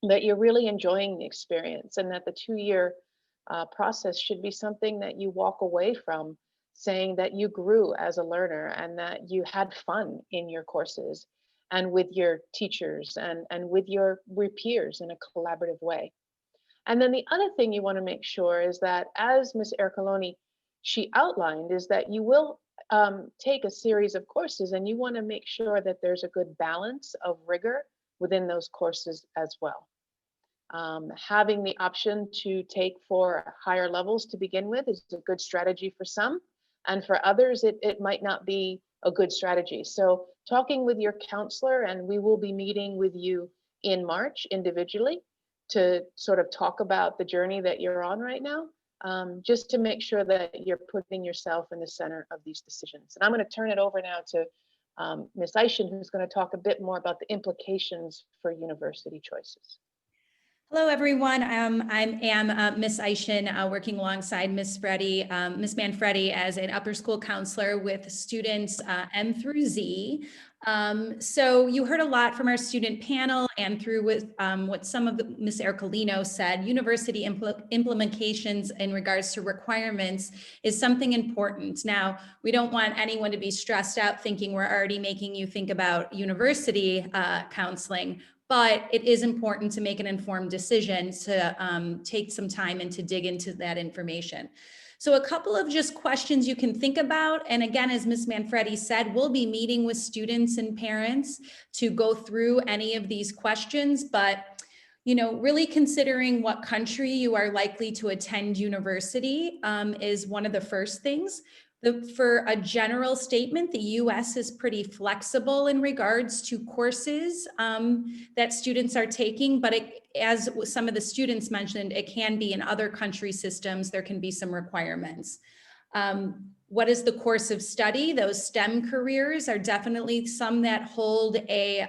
that you're really enjoying the experience, and that the 2-year process should be something that you walk away from saying that you grew as a learner and that you had fun in your courses and with your teachers and with your peers in a collaborative way. And then the other thing you want to make sure is that, as Ms. Ercoloni, she outlined, is that you will take a series of courses, and you want to make sure that there's a good balance of rigor within those courses as well. Having the option to take 4 higher levels to begin with is a good strategy for some, and for others, it might not be a good strategy. So talking with your counselor, and we will be meeting with you in March individually to sort of talk about the journey that you're on right now, just to make sure that you're putting yourself in the center of these decisions. And I'm going to turn it over now to Ms. Aishin, who's going to talk a bit more about the implications for university choices. Hello, everyone. I am Ms. Aishin, working alongside Ms. Manfredi as an upper school counselor with students M through Z. So you heard a lot from our student panel and through with what some of Ms. Ercolino said. University implementations in regards to requirements is something important. Now, we don't want anyone to be stressed out thinking we're already making you think about university counseling. But it is important to make an informed decision, to take some time and to dig into that information. So a couple of just questions you can think about. And again, as Ms. Manfredi said, we'll be meeting with students and parents to go through any of these questions. But really considering what country you are likely to attend university is one of the first things. For a general statement, the US is pretty flexible in regards to courses that students are taking, but as some of the students mentioned, it can be in other country systems, there can be some requirements. What is the course of study? Those STEM careers are definitely some that hold a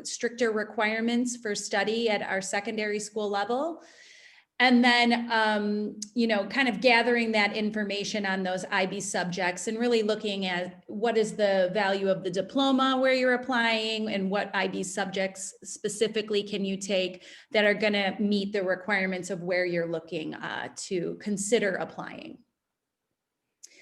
stricter requirements for study at our secondary school level. And then, kind of gathering that information on those IB subjects and really looking at what is the value of the diploma where you're applying and what IB subjects specifically can you take that are going to meet the requirements of where you're looking to consider applying.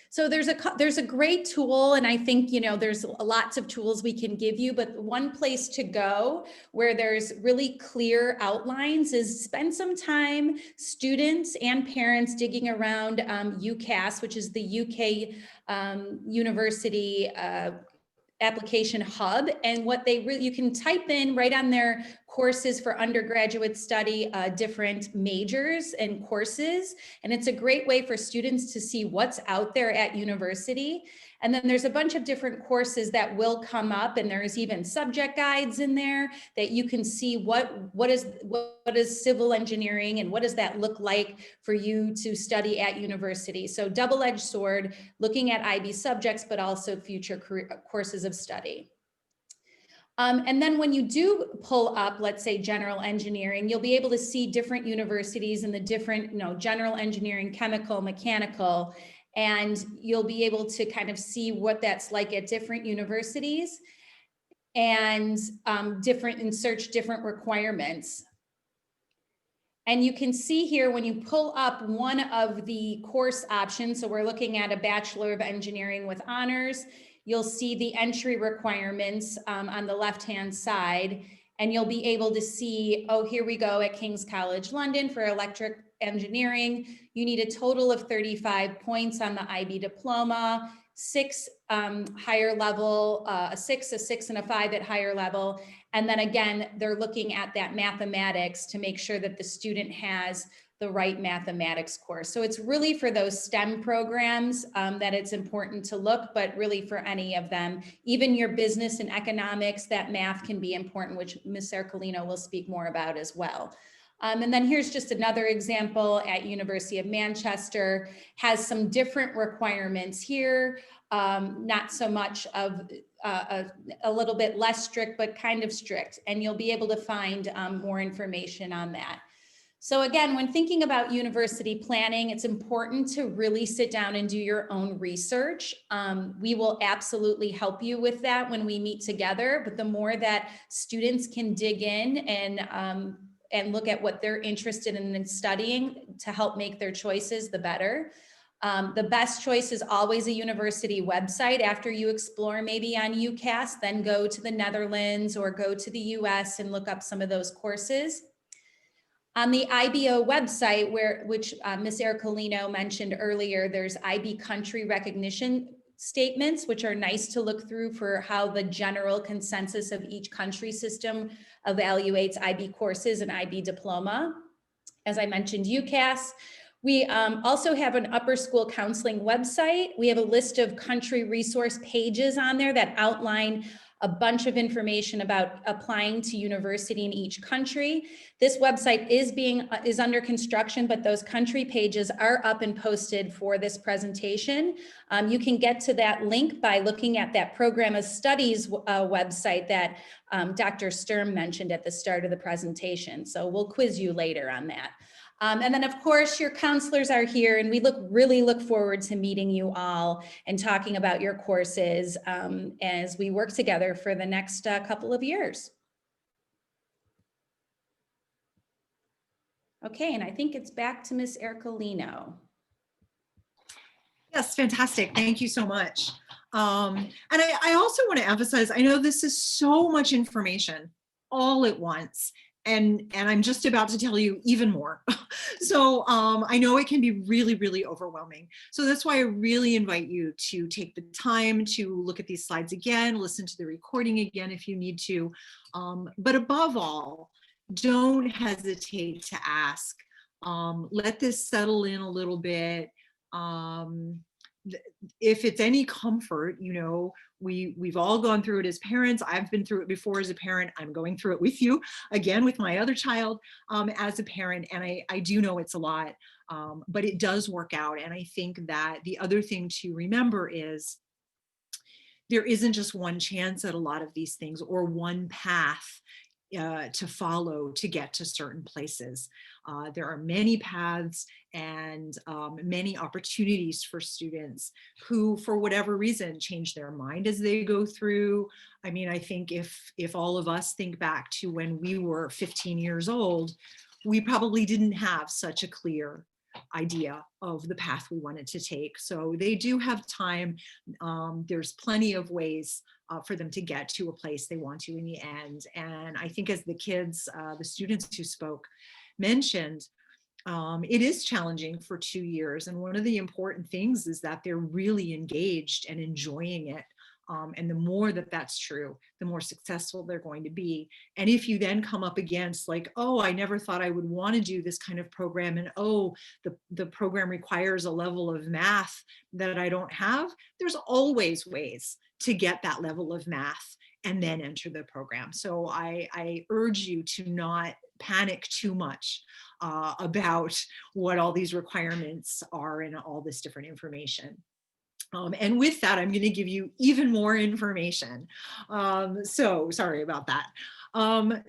So there's a great tool, and I think, you know, there's lots of tools we can give you, but one place to go where there's really clear outlines is spend some time, students and parents, digging around UCAS, which is the UK University application hub, and what they really, you can type in right on their courses for undergraduate study, different majors and courses. And it's a great way for students to see what's out there at university. And then there's a bunch of different courses that will come up, and there's even subject guides in there that you can see what is civil engineering and what does that look like for you to study at university. So double-edged sword, looking at IB subjects, but also future courses of study. And then when you do pull up, let's say, general engineering, you'll be able to see different universities and the different, you know, general engineering, chemical, mechanical, and you'll be able to kind of see what that's like at different universities and search different requirements. And you can see here when you pull up one of the course options, so we're looking at a Bachelor of Engineering with honors, you'll see the entry requirements on the left-hand side, and you'll be able to see, oh, here we go at King's College London for electric engineering. You need a total of 35 points on the IB diploma, 6 higher level, a 6, and a 5 at higher level. And then again, they're looking at that mathematics to make sure that the student has the right mathematics course. So it's really for those STEM programs that it's important to look, but really for any of them, even your business and economics, that math can be important, which Ms. Ercolino will speak more about as well. And then here's just another example at University of Manchester, has some different requirements here, not so much of a little bit less strict, but kind of strict, and you'll be able to find more information on that. So again, when thinking about university planning, it's important to really sit down and do your own research. We will absolutely help you with that when we meet together, but the more that students can dig in and look at what they're interested in studying to help make their choices, the better. The best choice is always a university website. After you explore maybe on UCAS, then go to the Netherlands or go to the US and look up some of those courses. On the IBO website, which Ms. Ercolino mentioned earlier, there's IB country recognition statements, which are nice to look through for how the general consensus of each country system evaluates IB courses and IB diploma. As I mentioned, UCAS. We also have an upper school counseling website. We have a list of country resource pages on there that outline a bunch of information about applying to university in each country. This website is under construction, but those country pages are up and posted for this presentation. You can get to that link by looking at that program of studies website that Dr. Sturm mentioned at the start of the presentation. So we'll quiz you later on that. And then of course your counselors are here, and we really look forward to meeting you all and talking about your courses as we work together for the next couple of years. Okay, and I think it's back to Ms. Ercolino. Yes, fantastic. Thank you so much. And I also want to emphasize, I know this is so much information all at once. And I'm just about to tell you even more. So I know it can be really overwhelming. So that's why I really invite you to take the time to look at these slides again, listen to the recording again if you need to. But above all, don't hesitate to ask. Let this settle in a little bit. If it's any comfort, you know, we've all gone through it as parents. I've been through it before as a parent. I'm going through it with you again with my other child as a parent, and I do know it's a lot, but it does work out. And I think that the other thing to remember is there isn't just one chance at a lot of these things or one path to follow to get to certain places. There are many paths and many opportunities for students who, for whatever reason, change their mind as they go through. I mean, I think if all of us think back to when we were 15 years old, we probably didn't have such a clear idea of the path we wanted to take. So they do have time. There's plenty of ways for them to get to a place they want to in the end. And I think as the kids, the students who spoke mentioned, it is challenging for 2 years. And one of the important things is that they're really engaged and enjoying it. And the more that that's true, the more successful they're going to be. And if you then come up against like, oh, I never thought I would want to do this kind of program, and oh, the program requires a level of math that I don't have, there's always ways to get that level of math and then enter the program. So I urge you to not panic too much about what all these requirements are and all this different information. And with that, I'm going to give you even more information. So sorry about that.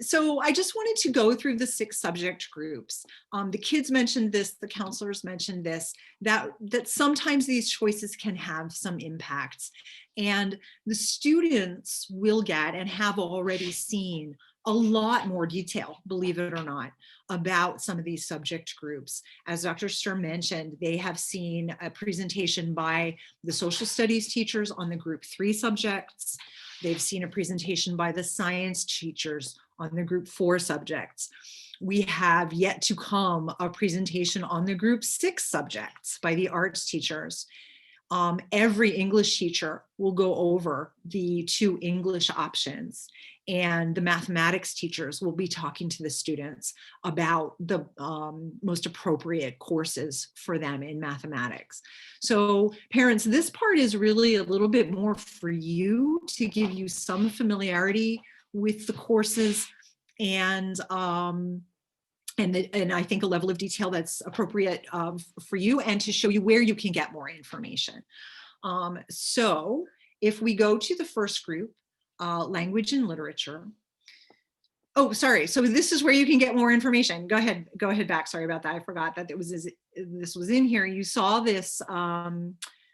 So I just wanted to go through the 6 subject groups. The kids mentioned this, the counselors mentioned this, that sometimes these choices can have some impacts. And the students will get and have already seen a lot more detail, believe it or not, about some of these subject groups. As Dr. Sturm mentioned, they have seen a presentation by the social studies teachers on the group 3 subjects. They've seen a presentation by the science teachers on the group 4 subjects. We have yet to come a presentation on the group 6 subjects by the arts teachers. Every English teacher will go over the 2 English options, and the mathematics teachers will be talking to the students about the most appropriate courses for them in mathematics. So parents, this part is really a little bit more for you to give you some familiarity with the courses and I think a level of detail that's appropriate for you, and to show you where you can get more information. So if we go to the first group, language and literature. Oh, sorry. So this is where you can get more information. Go ahead back. Sorry about that. I forgot that this was in here. You saw this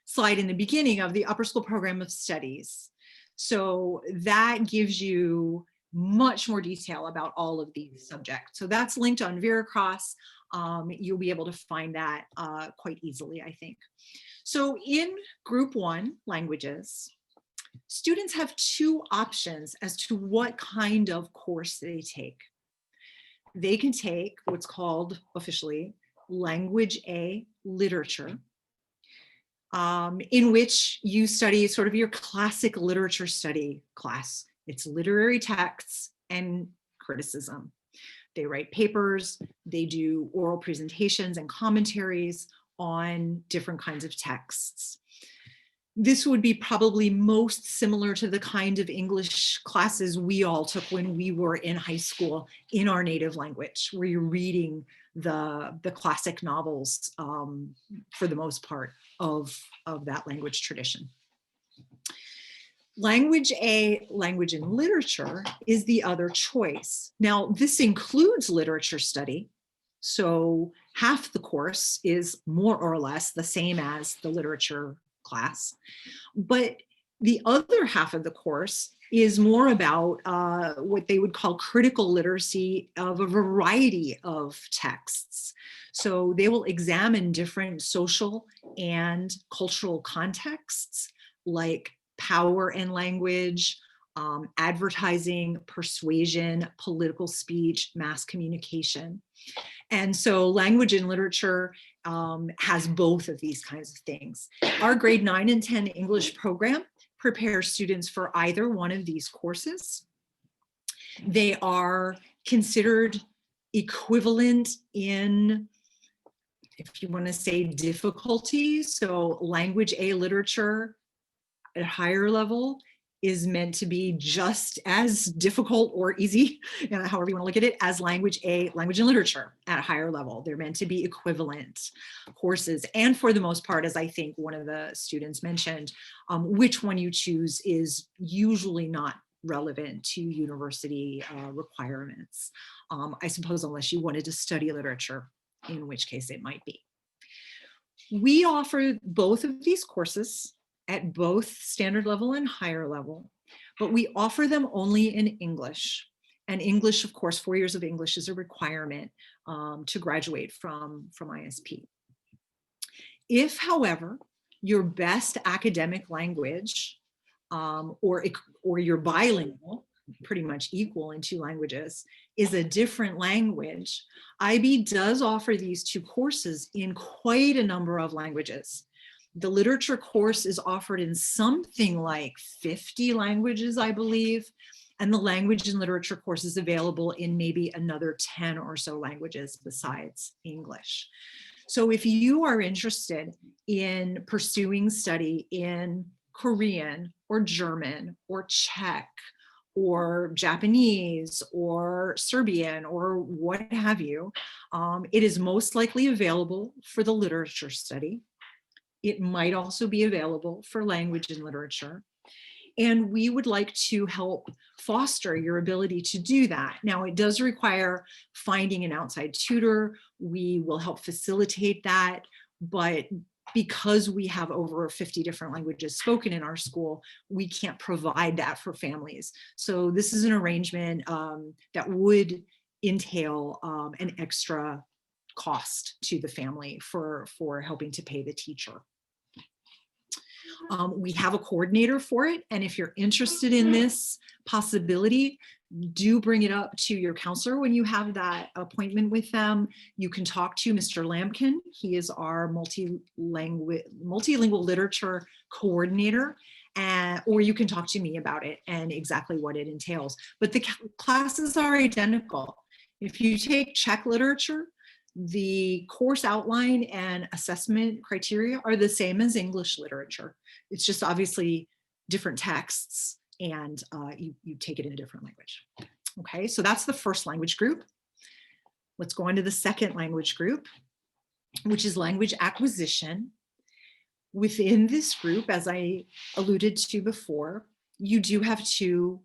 slide in the beginning of the upper school program of studies. So that gives you much more detail about all of these subjects. So that's linked on Veracross. You'll be able to find that quite easily, I think. So in group 1, languages, students have 2 options as to what kind of course they take. They can take what's called officially Language A Literature, in which you study sort of your classic literature study class. It's literary texts and criticism. They write papers, they do oral presentations and commentaries on different kinds of texts. This would be probably most similar to the kind of English classes we all took when we were in high school in our native language, where you're reading the classic novels for the most part of that language tradition. Language A, language and literature, is the other choice. Now, this includes literature study. So half the course is more or less the same as the literature class. But the other half of the course is more about what they would call critical literacy of a variety of texts. So they will examine different social and cultural contexts like power and language, advertising, persuasion, political speech, mass communication. And so language and literature has both of these kinds of things. Our grade 9 and 10 English program prepares students for either one of these courses. They are considered equivalent in, if you want to say, difficulty. So language A literature at a higher level is meant to be just as difficult or easy, however you want to look at it, as language A, language and literature at a higher level. They're meant to be equivalent courses. And for the most part, as I think one of the students mentioned, which one you choose is usually not relevant to university requirements. I suppose unless you wanted to study literature, in which case it might be. We offer both of these courses at both standard level and higher level, but we offer them only in English. And English, of course, 4 years of English is a requirement to graduate from ISP. If, however, your best academic language or you're bilingual, pretty much equal in 2 languages, is a different language, IB does offer these 2 courses in quite a number of languages. The literature course is offered in something like 50 languages, I believe, and the language and literature course is available in maybe another 10 or so languages besides English. So if you are interested in pursuing study in Korean or German or Czech or Japanese or Serbian or what have you, it is most likely available for the literature study. It might also be available for language and literature. And we would like to help foster your ability to do that. Now, it does require finding an outside tutor. We will help facilitate that, but because we have over 50 different languages spoken in our school, we can't provide that for families. So this is an arrangement that would entail an extra cost to the family for helping to pay the teacher. We have a coordinator for it, and if you're interested in this possibility, do bring it up to your counselor when you have that appointment with them. You can talk to Mr. Lampkin. He is our multilingual literature coordinator, or you can talk to me about it and exactly what it entails. But the classes are identical. If you take Czech literature, the course outline and assessment criteria are the same as English literature. It's just obviously different texts, and you take it in a different language. Okay, so that's the first language group. Let's go on to the second language group, which is language acquisition. Within this group, as I alluded to before, you do have 2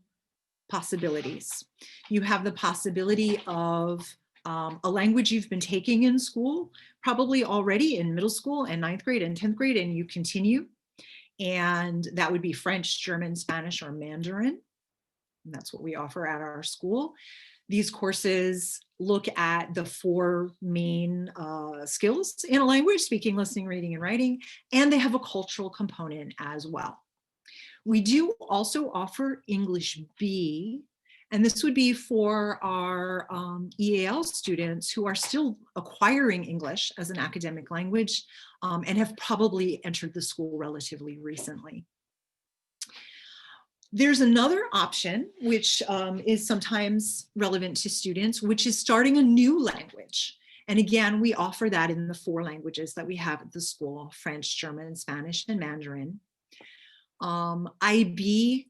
possibilities. You have the possibility of a language you've been taking in school, probably already in middle school and 9th grade and 10th grade, and you continue. And that would be French, German, Spanish, or Mandarin. And that's what we offer at our school. These courses look at the 4 main skills in a language: speaking, listening, reading, and writing, and they have a cultural component as well. We do also offer English B, and this would be for our EAL students who are still acquiring English as an academic language and have probably entered the school relatively recently. There's another option, which is sometimes relevant to students, which is starting a new language. And again, we offer that in the 4 languages that we have at the school: French, German, Spanish, and Mandarin. IB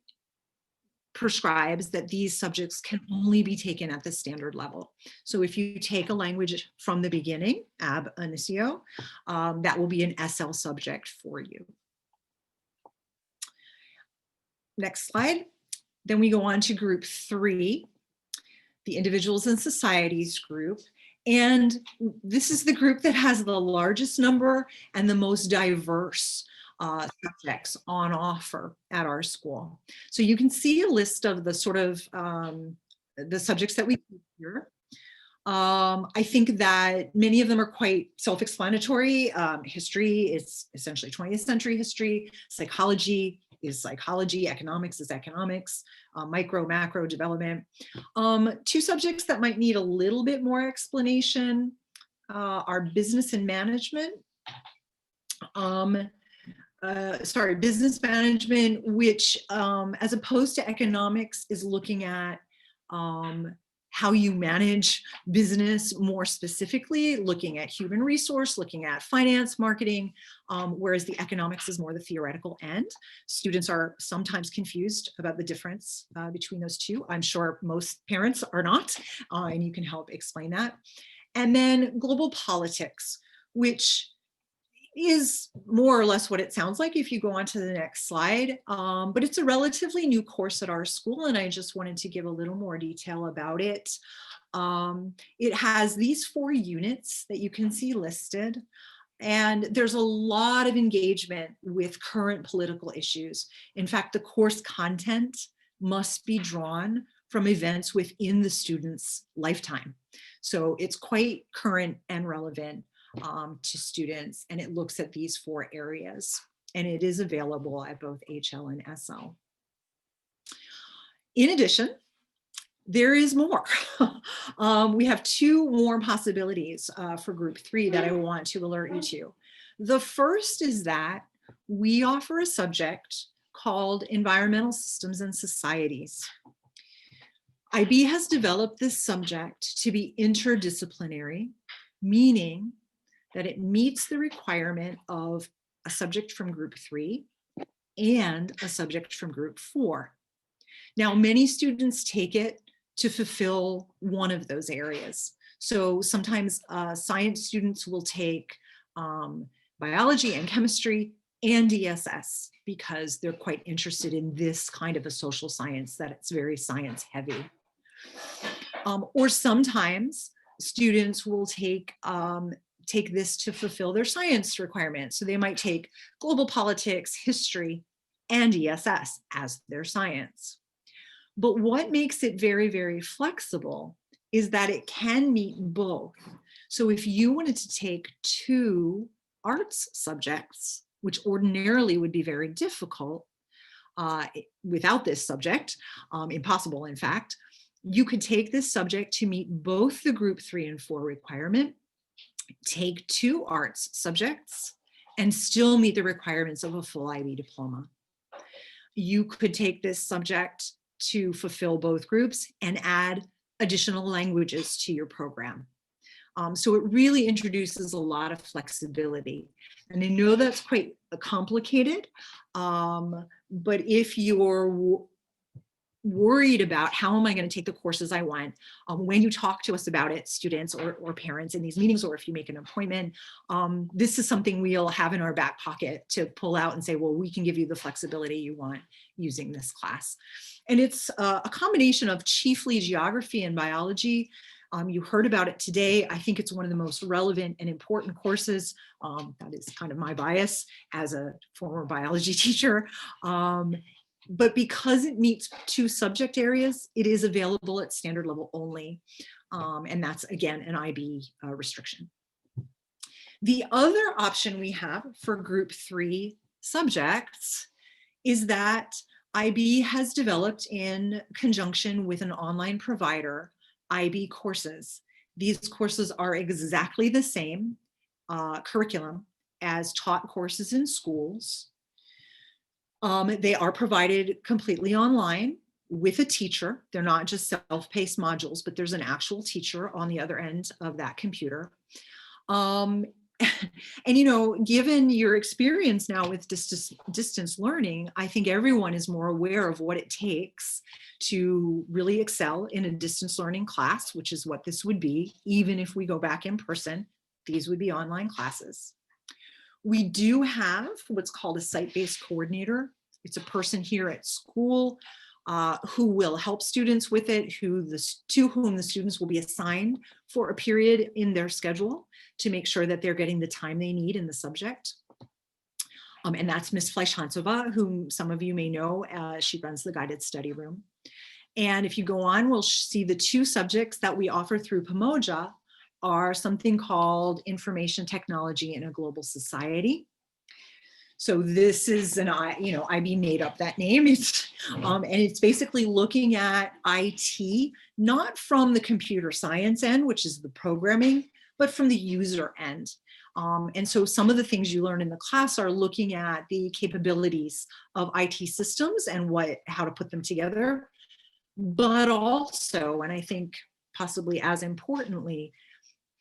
prescribes that these subjects can only be taken at the standard level. So if you take a language from the beginning, ab initio, that will be an SL subject for you. Next slide. Then we go on to group 3, the individuals and societies group. And this is the group that has the largest number and the most diverse subjects on offer at our school. So you can see a list of the sort of the subjects that we teach here. I think that many of them are quite self-explanatory. History is essentially 20th century history. Psychology is psychology. Economics is economics. Micro, macro development. 2 subjects that might need a little bit more explanation are business and management. Business management, which as opposed to economics is looking at how you manage business more specifically, looking at human resource, looking at finance, marketing, whereas the economics is more the theoretical end. Students are sometimes confused about the difference between those 2. I'm sure most parents are not, and you can help explain that. And then global politics, which is more or less what it sounds like if you go on to the next slide. But it's a relatively new course at our school, and I just wanted to give a little more detail about it. It has these 4 units that you can see listed, and there's a lot of engagement with current political issues. In fact, the course content must be drawn from events within the student's lifetime. So it's quite current and relevant. to students, and it looks at these 4 areas, and it is available at both HL and SL. In addition, there is more. We have 2 more possibilities for group 3 that I want to alert you to. The first is that we offer a subject called Environmental Systems and Societies. IB has developed this subject to be interdisciplinary, meaning that it meets the requirement of a subject from group 3 and a subject from group 4. Now, many students take it to fulfill one of those areas. So sometimes science students will take biology and chemistry and ESS because they're quite interested in this kind of a social science, that it's very science heavy. Or sometimes students will take this to fulfill their science requirements. So they might take global politics, history, and ESS as their science. But what makes it very, very flexible is that it can meet both. So if you wanted to take 2 arts subjects, which ordinarily would be very difficult without this subject, impossible in fact, you could take this subject to meet both the group 3 and 4 requirement, take 2 arts subjects, and still meet the requirements of a full IB diploma. You could take this subject to fulfill both groups and add additional languages to your program. So it really introduces a lot of flexibility. And I know that's quite complicated, but if you're worried about how am I going to take the courses I want, when you talk to us about it, students or parents in these meetings, or if you make an appointment, this is something we'll have in our back pocket to pull out and say, well, we can give you the flexibility you want using this class. And it's a combination of chiefly geography and biology. You heard about it today. I think it's one of the most relevant and important courses. That is kind of my bias as a former biology teacher. But because it meets 2 subject areas, it is available at standard level only. And that's, again, an IB restriction. The other option we have for group 3 subjects is that IB has developed in conjunction with an online provider, IB courses. These courses are exactly the same curriculum as taught courses in schools. They are provided completely online with a teacher. They're not just self-paced modules, but there's an actual teacher on the other end of that computer. And, you know, given your experience now with distance learning, I think everyone is more aware of what it takes to really excel in a distance learning class, which is what this would be. Even if we go back in person, these would be online classes. We do have what's called a site-based coordinator. It's a person here at school who will help students with it, to whom the students will be assigned for a period in their schedule to make sure that they're getting the time they need in the subject. And that's Ms. Fleisch-Hansova, whom some of you may know. She runs the guided study room. And if you go on, we'll see the 2 subjects that we offer through Pamoja are something called Information Technology in a Global Society. So this is IB made up that name. And it's basically looking at IT, not from the computer science end, which is the programming, but from the user end. And so some of the things you learn in the class are looking at the capabilities of IT systems and how to put them together, but also, and I think possibly as importantly,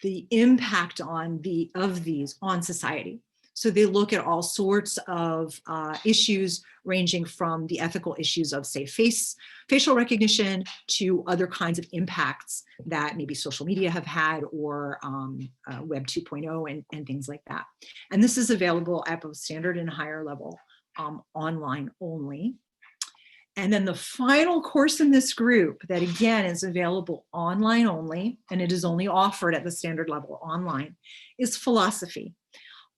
the impact of these on society. So they look at all sorts of issues ranging from the ethical issues of, say, facial recognition to other kinds of impacts that maybe social media have had, or Web 2.0 and things like that. And this is available at both standard and higher level, online only. And then the final course in this group that, again, is available online only, and it is only offered at the standard level online, is philosophy.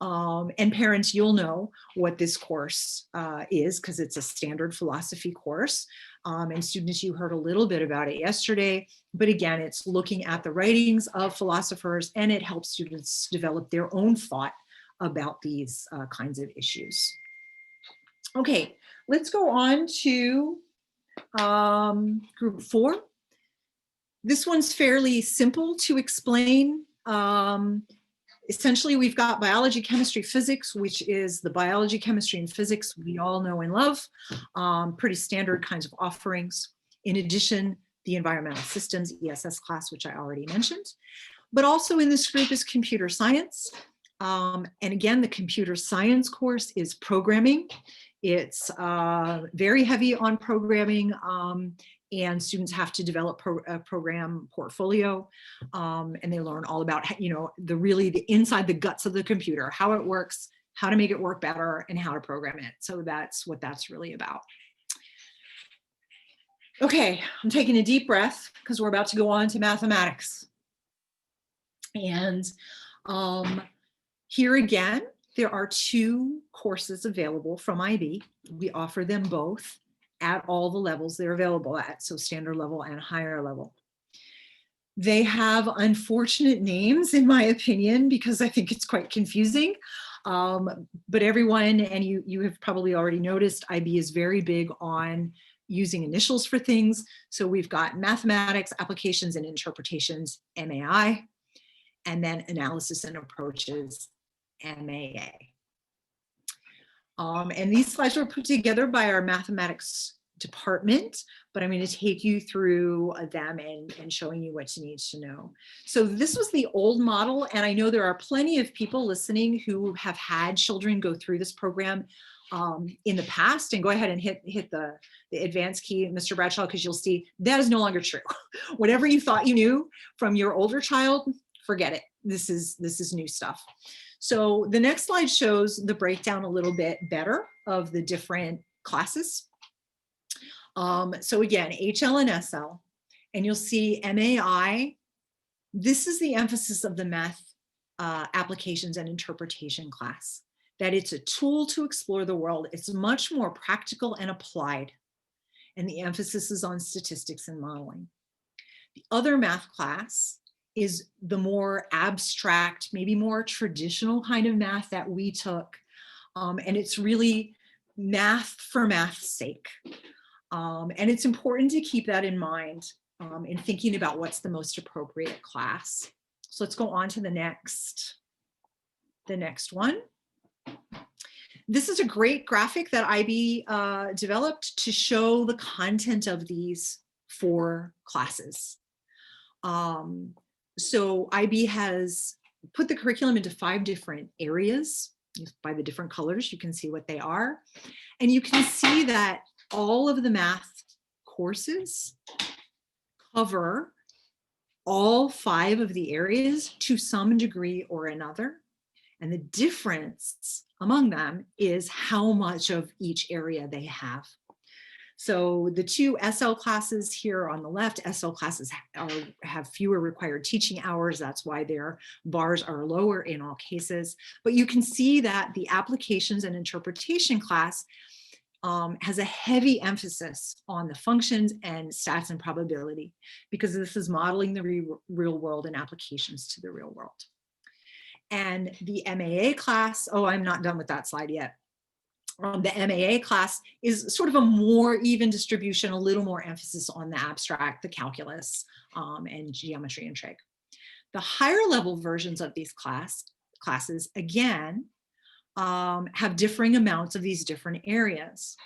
And parents, you'll know what this course is because it's a standard philosophy course. And students, you heard a little bit about it yesterday, but again, it's looking at the writings of philosophers, and it helps students develop their own thought about these kinds of issues. Okay, let's go on to group 4. This one's fairly simple to explain. Essentially, we've got biology, chemistry, physics, which is the biology, chemistry, and physics we all know and love. Pretty standard kinds of offerings. In addition, the environmental systems ESS class, which I already mentioned. But also in this group is computer science. And again, the computer science course is programming. It's very heavy on programming, and students have to develop a program portfolio, and they learn all about, the inside the guts of the computer, how it works, how to make it work better, and how to program it. So that's what that's really about. Okay, I'm taking a deep breath because we're about to go on to mathematics. And here again, there are 2 courses available from IB. We offer them both at all the levels they're available at, so standard level and higher level. They have unfortunate names, in my opinion, because I think it's quite confusing. But everyone, and you have probably already noticed, IB is very big on using initials for things. So we've got mathematics, applications, and interpretations, MAI, and then analysis and approaches, MAA. And these slides were put together by our mathematics department, but I'm going to take you through them and showing you what you need to know. So this was the old model, and I know there are plenty of people listening who have had children go through this program in the past. And go ahead and hit the advanced key, Mr. Bradshaw, because you'll see that is no longer true. Whatever you thought you knew from your older child, forget it. This is new stuff. So the next slide shows the breakdown a little bit better of the different classes. So again, HL and SL, and you'll see MAI. This is the emphasis of the math applications and interpretation class, that it's a tool to explore the world. It's much more practical and applied, and the emphasis is on statistics and modeling. The other math class is the more abstract, maybe more traditional kind of math that we took. And it's really math for math's sake. And it's important to keep that in mind in thinking about what's the most appropriate class. So let's go on to the next one. This is a great graphic that IB developed to show the content of these 4 classes. So IB has put the curriculum into 5 different areas. By the different colors, you can see what they are. And you can see that all of the math courses cover all 5 of the areas to some degree or another. And the difference among them is how much of each area they have. So the 2 SL classes here on the left, SL classes have fewer required teaching hours. That's why their bars are lower in all cases. But you can see that the applications and interpretation class has a heavy emphasis on the functions and stats and probability, because this is modeling the real world and applications to the real world. And the MAA class, oh, I'm not done with that slide yet. The MAA class is sort of a more even distribution, a little more emphasis on the abstract, the calculus, and geometry and trig. The higher level versions of these classes, again, have differing amounts of these different areas.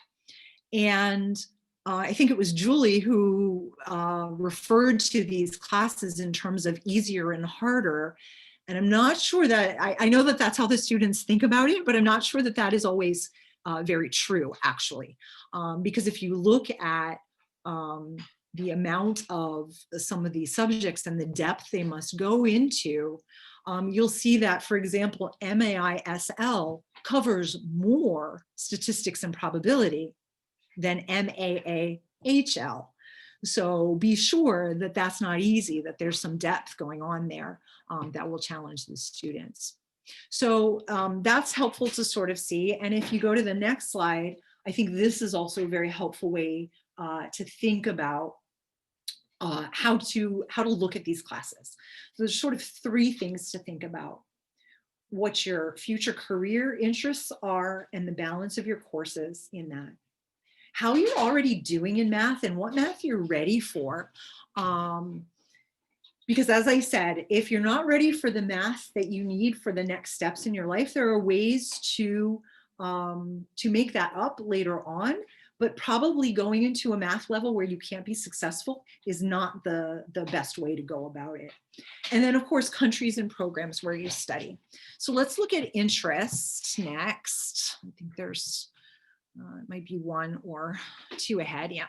And I think it was Julie who referred to these classes in terms of easier and harder. And I'm not sure that, I know that that's how the students think about it, but I'm not sure that that is always very true, actually. Because if you look at the amount of some of these subjects and the depth they must go into, you'll see that, for example, MAISL covers more statistics and probability than MAAHL. So be sure that that's not easy, that there's some depth going on there that will challenge the students. So that's helpful to sort of see. And if you go to the next slide, I think this is also a very helpful way to think about how to look at these classes. So there's sort of 3 things to think about: what your future career interests are and the balance of your courses in that, how you're already doing in math and what math you're ready for. Because as I said, if you're not ready for the math that you need for the next steps in your life, there are ways to make that up later on, but probably going into a math level where you can't be successful is not the best way to go about it. And then of course, countries and programs where you study. So let's look at interest next. I think there's, it might be 1 or 2 ahead, yeah.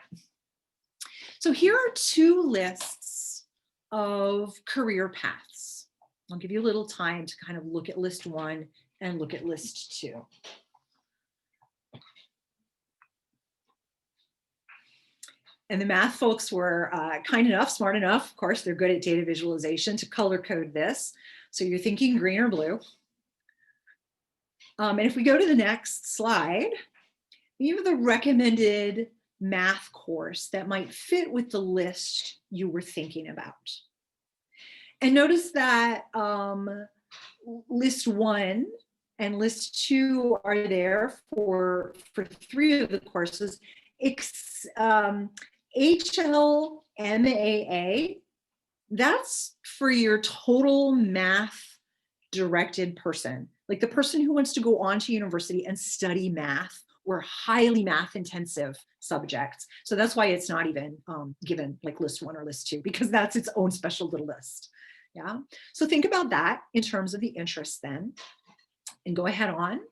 So here are 2 lists of career paths. I'll give you a little time to kind of look at list 1 and look at list 2. And the math folks were kind enough, smart enough, of course, they're good at data visualization, to color code this. So you're thinking green or blue. And if we go to the next slide, we have the recommended math course that might fit with the list you were thinking about. And notice that list 1 and list 2 are there for 3 of the courses. HLMAA, that's for your total math directed person, like the person who wants to go on to university and study math or highly math intensive subjects. So that's why it's not even given like list 1 or list 2, because that's its own special little list. Yeah. So think about that in terms of the interest then, and go ahead on.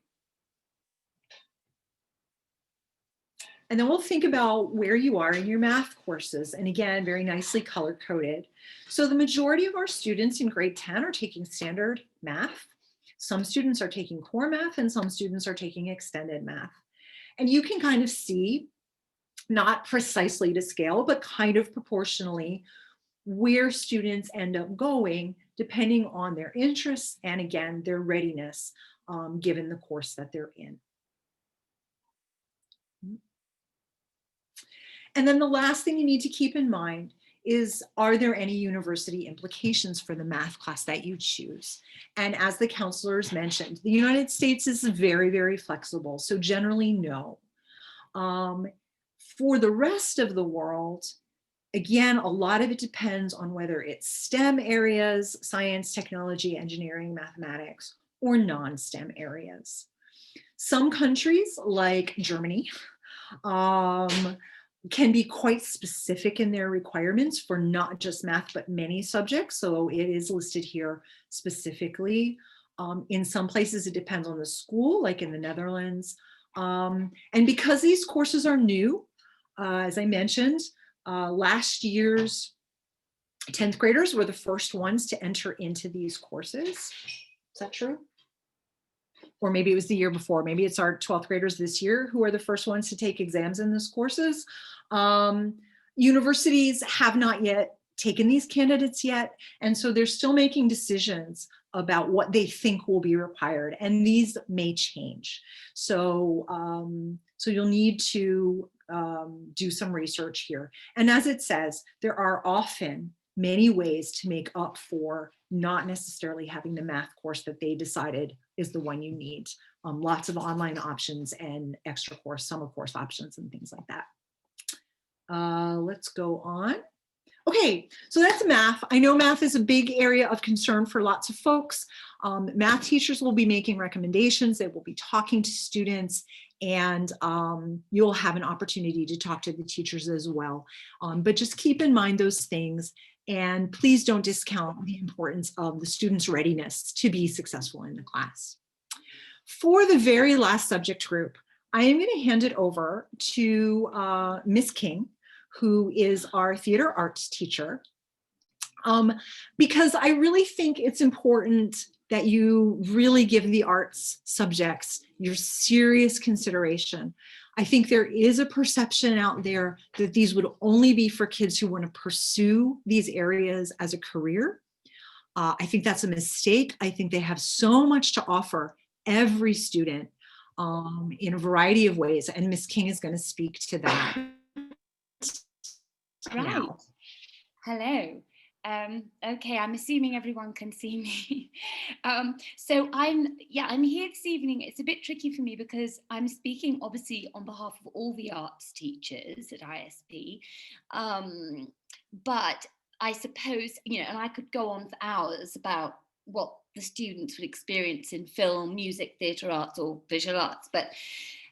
And then we'll think about where you are in your math courses. And again, very nicely color coded. So the majority of our students in grade 10 are taking standard math. Some students are taking core math and some students are taking extended math. And you can kind of see, not precisely to scale, but kind of proportionally, where students end up going depending on their interests and again, their readiness given the course that they're in. And then the last thing you need to keep in mind is, are there any university implications for the math class that you choose? And as the counselors mentioned, the United States is very, very flexible. So generally, no. For the rest of the world, again, a lot of it depends on whether it's STEM areas, science, technology, engineering, mathematics, or non-STEM areas. Some countries like Germany can be quite specific in their requirements for not just math, but many subjects. So it is listed here specifically. In some places, it depends on the school, like in the Netherlands. And because these courses are new, as I mentioned, last year's 10th graders were the first ones to enter into these courses. Is that true? Or maybe it was the year before. Maybe it's our 12th graders this year who are the first ones to take exams in these courses. Universities have not yet taken these candidates yet. And so they're still making decisions about what they think will be required. And these may change. So, so you'll need to do some research here. And as it says, there are often many ways to make up for not necessarily having the math course that they decided is the one you need. Lots of online options and extra course, summer course options and things like that. Let's go on. Okay, so that's math. I know math is a big area of concern for lots of folks. Math teachers will be making recommendations. They will be talking to students, and you'll have an opportunity to talk to the teachers as well. But just keep in mind those things, and please don't discount the importance of the student's readiness to be successful in the class. For the very last subject group, I am going to hand it over to Miss King, who is our theater arts teacher, because I really think it's important that you really give the arts subjects your serious consideration. I think there is a perception out there that these would only be for kids who want to pursue these areas as a career. I think that's a mistake. I think they have so much to offer every student in a variety of ways, and Miss King is going to speak to that. Hello. Okay, I'm assuming everyone can see me. So I'm here this evening. It's a bit tricky for me because I'm speaking obviously on behalf of all the arts teachers at ISP. But I suppose, and I could go on for hours about what the students would experience in film, music, theatre arts, or visual arts. But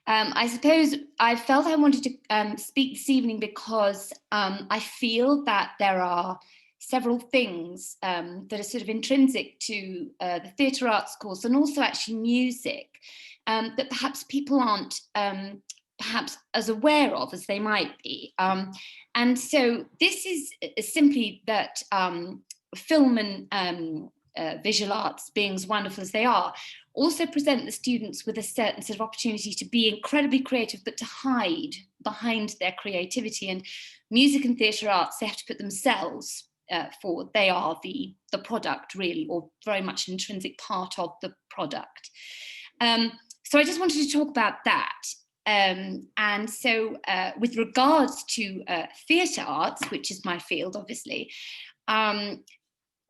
I suppose I felt I wanted to speak this evening because I feel that there are several things that are sort of intrinsic to the theatre arts course, and also actually music, that perhaps people aren't perhaps as aware of as they might be. And so this is simply that film and visual arts, being as wonderful as they are, also present the students with a certain sort of opportunity to be incredibly creative, but to hide behind their creativity. And music and theatre arts, they have to put themselves forward. They are the product, really, or very much an intrinsic part of the product. So I just wanted to talk about that. And so with regards to theatre arts, which is my field, obviously,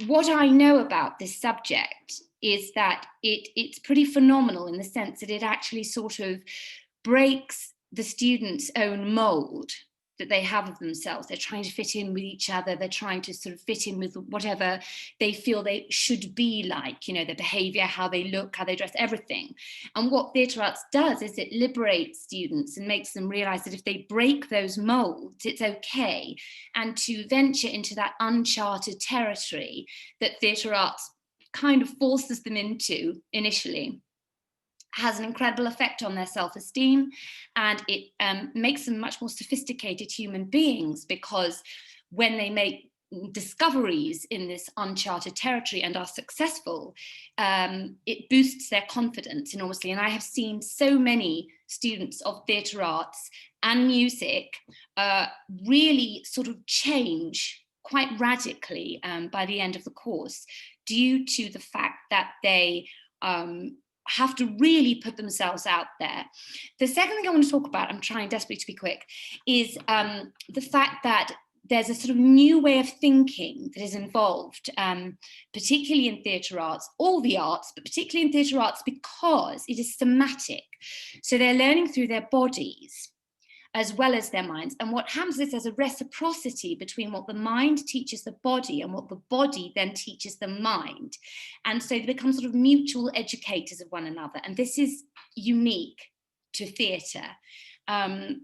what I know about this subject is that it's pretty phenomenal in the sense that it actually sort of breaks the students' own mold that they have of themselves. They're trying to fit in with each other. They're trying to sort of fit in with whatever they feel they should be like, their behavior, how they look, how they dress, everything. And what theatre arts does is it liberates students and makes them realize that if they break those molds, it's okay. And to venture into that uncharted territory that theatre arts kind of forces them into initially has an incredible effect on their self-esteem, and it makes them much more sophisticated human beings, because when they make discoveries in this uncharted territory and are successful, it boosts their confidence enormously. And I have seen so many students of theatre arts and music really sort of change quite radically by the end of the course, due to the fact that they have to really put themselves out there. The second thing I want to talk about, I'm trying desperately to be quick, is the fact that there's a sort of new way of thinking that is involved, particularly in theatre arts, all the arts, but particularly in theatre arts, because it is somatic. So they're learning through their bodies as well as their minds. And what happens is there's a reciprocity between what the mind teaches the body and what the body then teaches the mind. And so they become sort of mutual educators of one another. And this is unique to theatre. And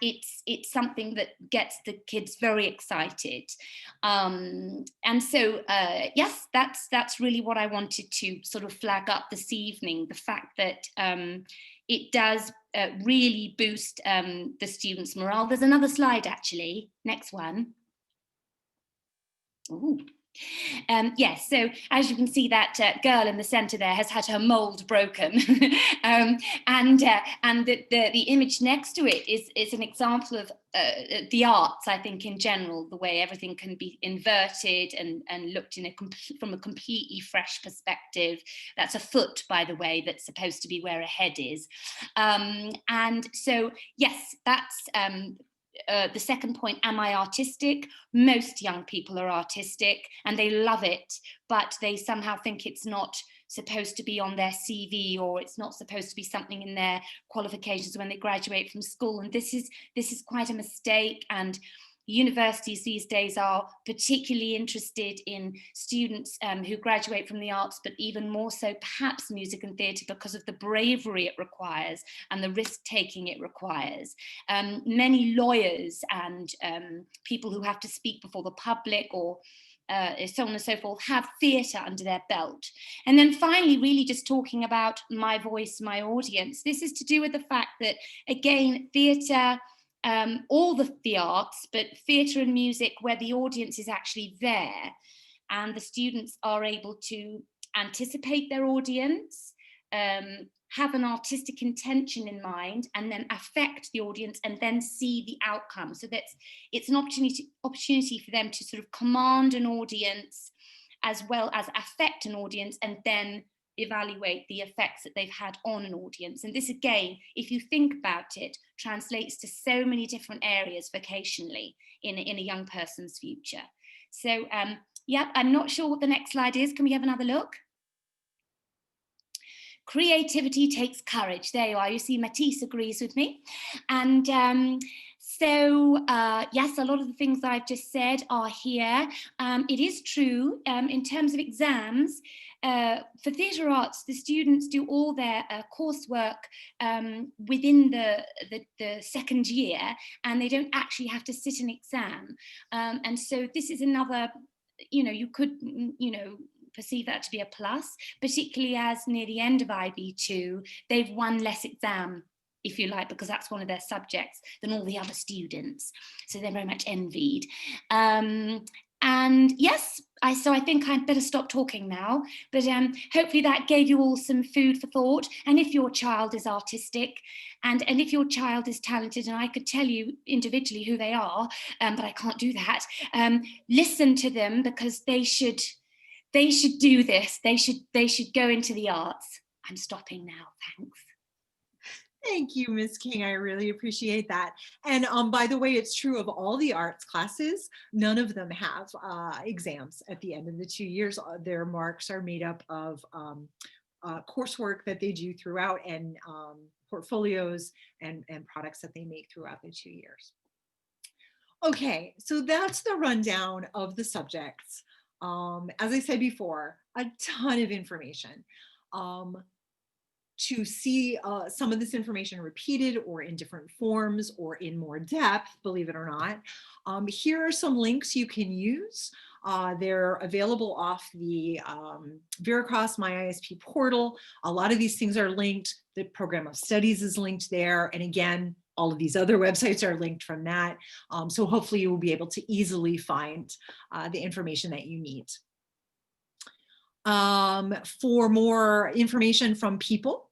it's something that gets the kids very excited. And so, yes, that's really what I wanted to sort of flag up this evening, the fact that it does really boost the students' morale. There's another slide, actually. Next one. Ooh. Yes, so as you can see, that girl in the center there has had her mold broken, and the image next to it is an example of the arts, I think, in general, the way everything can be inverted and looked in from a completely fresh perspective. That's a foot, by the way, that's supposed to be where a head is. And so, yes, that's the second point. Am I artistic? Most young people are artistic and they love it, but they somehow think it's not supposed to be on their CV, or it's not supposed to be something in their qualifications when they graduate from school. And this is quite a mistake. And universities these days are particularly interested in students who graduate from the arts, but even more so perhaps music and theatre, because of the bravery it requires and the risk-taking it requires. Many lawyers and people who have to speak before the public, or so on and so forth, have theatre under their belt. And then finally, really just talking about my voice, my audience, this is to do with the fact that, again, theatre, all the arts, but theatre and music, where the audience is actually there and the students are able to anticipate their audience, have an artistic intention in mind, and then affect the audience and then see the outcome. So that's, it's an opportunity for them to sort of command an audience as well as affect an audience, and then evaluate the effects that they've had on an audience. And this, again, if you think about it, translates to so many different areas vocationally in a young person's future. So yeah, I'm not sure what the next slide is. Can we have another look? Creativity takes courage. There you are. You see Matisse agrees with me. And so yes, a lot of the things that I've just said are here. It is true in terms of exams. For theatre arts, the students do all their coursework within the second year, and they don't actually have to sit an exam. And so this is another, you could, perceive that to be a plus, particularly as near the end of IB2, they've one less exam, if you like, because that's one of their subjects than all the other students. So they're very much envied. And yes, so I think I'd better stop talking now, but hopefully that gave you all some food for thought. And if your child is artistic and if your child is talented, and I could tell you individually who they are, but I can't do that, listen to them, because they should do this. They should go into the arts. I'm stopping now, thanks. Thank you, Ms. King. I really appreciate that. And by the way, it's true of all the arts classes. None of them have exams at the end of the 2 years. Their marks are made up of coursework that they do throughout, and portfolios and products that they make throughout the 2 years. Okay, so that's the rundown of the subjects. As I said before, a ton of information. To see some of this information repeated or in different forms or in more depth, believe it or not, here are some links you can use. They're available off the Veracross My ISP portal. A lot of these things are linked. The Program of Studies is linked there. And again, all of these other websites are linked from that. So hopefully you will be able to easily find the information that you need. For more information from people,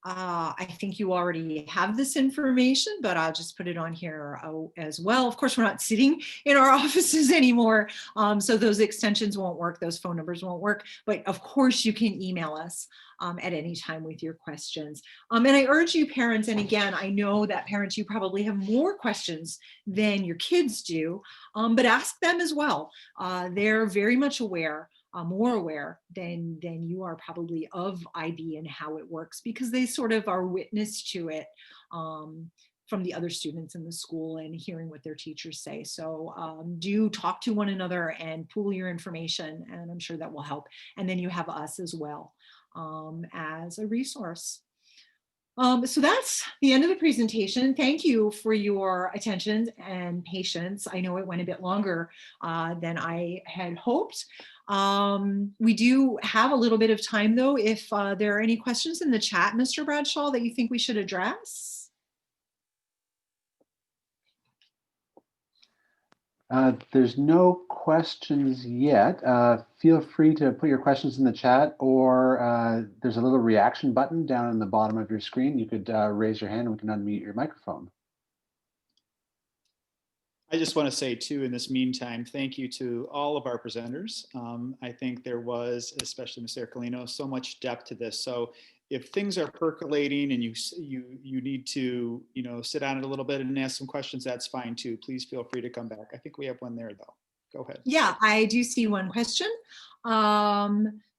I think you already have this information, but I'll just put it on here as well. Of course, we're not sitting in our offices anymore, so those extensions won't work, those phone numbers won't work, but of course you can email us at any time with your questions. And I urge you parents, and again, I know that parents, you probably have more questions than your kids do, but ask them as well. They're very much aware, more aware than you are probably of IB and how it works, because they sort of are witness to it from the other students in the school and hearing what their teachers say. So do talk to one another and pool your information, and I'm sure that will help. And then you have us as well as a resource. So that's the end of the presentation. Thank you for your attention and patience. I know it went a bit longer than I had hoped. We do have a little bit of time though, if there are any questions in the chat, Mr. Bradshaw, that you think we should address. There's no questions yet. Feel free to put your questions in the chat, or there's a little reaction button down in the bottom of your screen. You could raise your hand and we can unmute your microphone. I just want to say too, in this meantime, thank you to all of our presenters. I think there was, especially Ms. Ercolino, so much depth to this. So if things are percolating and you need to, sit on it a little bit and ask some questions, that's fine too. Please feel free to come back. I think we have one there though. Go ahead. Yeah, I do see one question.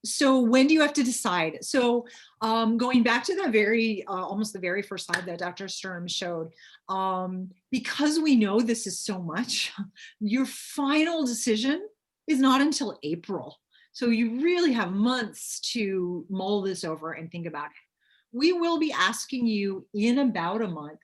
So when do you have to decide? So going back to the very, almost the very first slide that Dr. Sturm showed, because we know this is so much, your final decision is not until April. So you really have months to mull this over and think about it. We will be asking you in about a month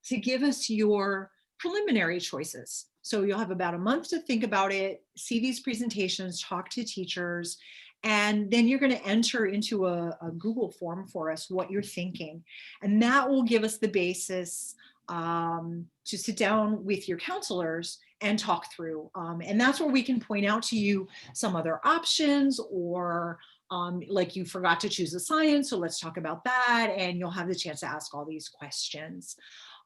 to give us your preliminary choices. So you'll have about a month to think about it, see these presentations, talk to teachers, and then you're going to enter into a Google form for us what you're thinking. And that will give us the basis to sit down with your counselors and talk through. And that's where we can point out to you some other options, or like you forgot to choose a science, so let's talk about that. And you'll have the chance to ask all these questions.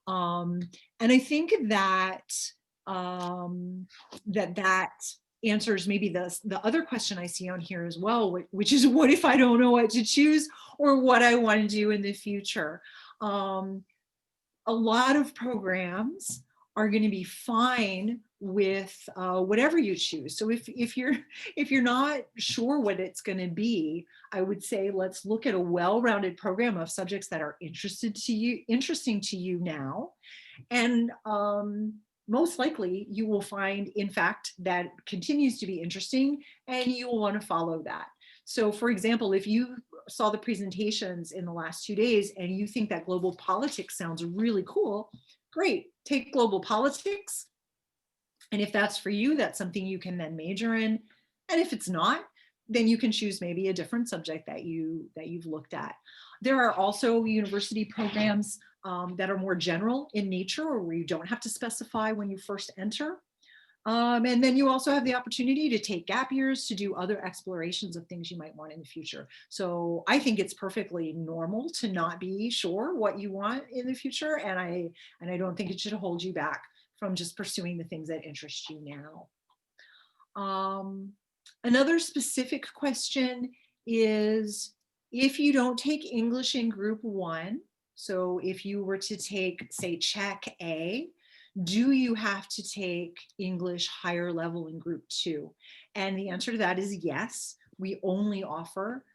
And I think that that answers maybe the other question I see on here as well, which is, what if I don't know what to choose or what I want to do in the future? A lot of programs are going to be fine with whatever you choose. So if you're not sure what it's going to be, I would say let's look at a well-rounded program of subjects that are interesting to you now, and most likely you will find, in fact, that continues to be interesting, and you will want to follow that. So, for example, if you saw the presentations in the last 2 days and you think that global politics sounds really cool, great, take global politics. And if that's for you, that's something you can then major in. And if it's not, then you can choose maybe a different subject that you've looked at. There are also university programs that are more general in nature, or where you don't have to specify when you first enter. And then you also have the opportunity to take gap years to do other explorations of things you might want in the future. So I think it's perfectly normal to not be sure what you want in the future. And I don't think it should hold you back from just pursuing the things that interest you now. Another specific question is, if you don't take English in group 1, so if you were to take, say, Czech A, do you have to take English higher level in group 2? And the answer to that is yes. We only offer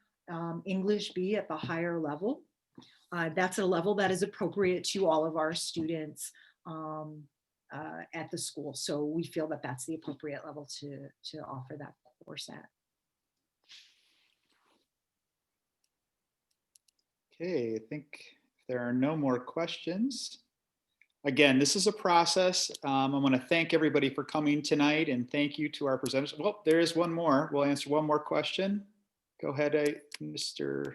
English B at the higher level. That's a level that is appropriate to all of our students at the school. So we feel that that's the appropriate level to offer that course at. Okay, I think if there are no more questions. Again, this is a process. I want to thank everybody for coming tonight, and thank you to our presenters. Well, there is one more. We'll answer one more question. Go ahead, Mr.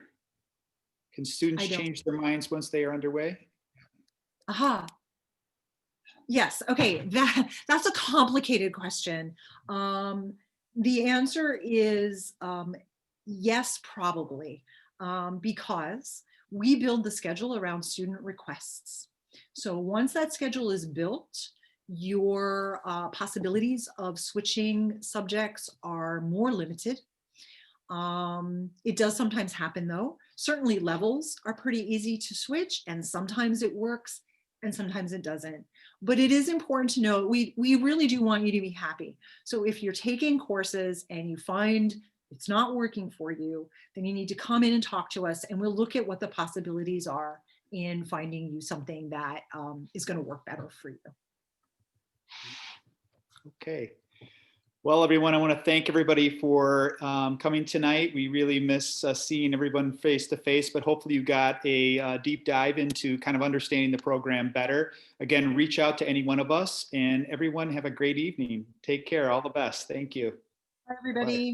Can students change their minds once they are underway? Aha. Yes, okay, that's a complicated question. The answer is yes, probably, because we build the schedule around student requests. So once that schedule is built, your possibilities of switching subjects are more limited. It does sometimes happen though. Certainly levels are pretty easy to switch, and sometimes it works and sometimes it doesn't. But it is important to know, we really do want you to be happy. So if you're taking courses and you find it's not working for you, then you need to come in and talk to us, and we'll look at what the possibilities are in finding you something that is going to work better for you. Okay. Well, everyone, I want to thank everybody for coming tonight. We really miss seeing everyone face to face, but hopefully you got a deep dive into kind of understanding the program better. Again, reach out to any one of us, and everyone have a great evening. Take care. All the best. Thank you. Bye, everybody. Bye.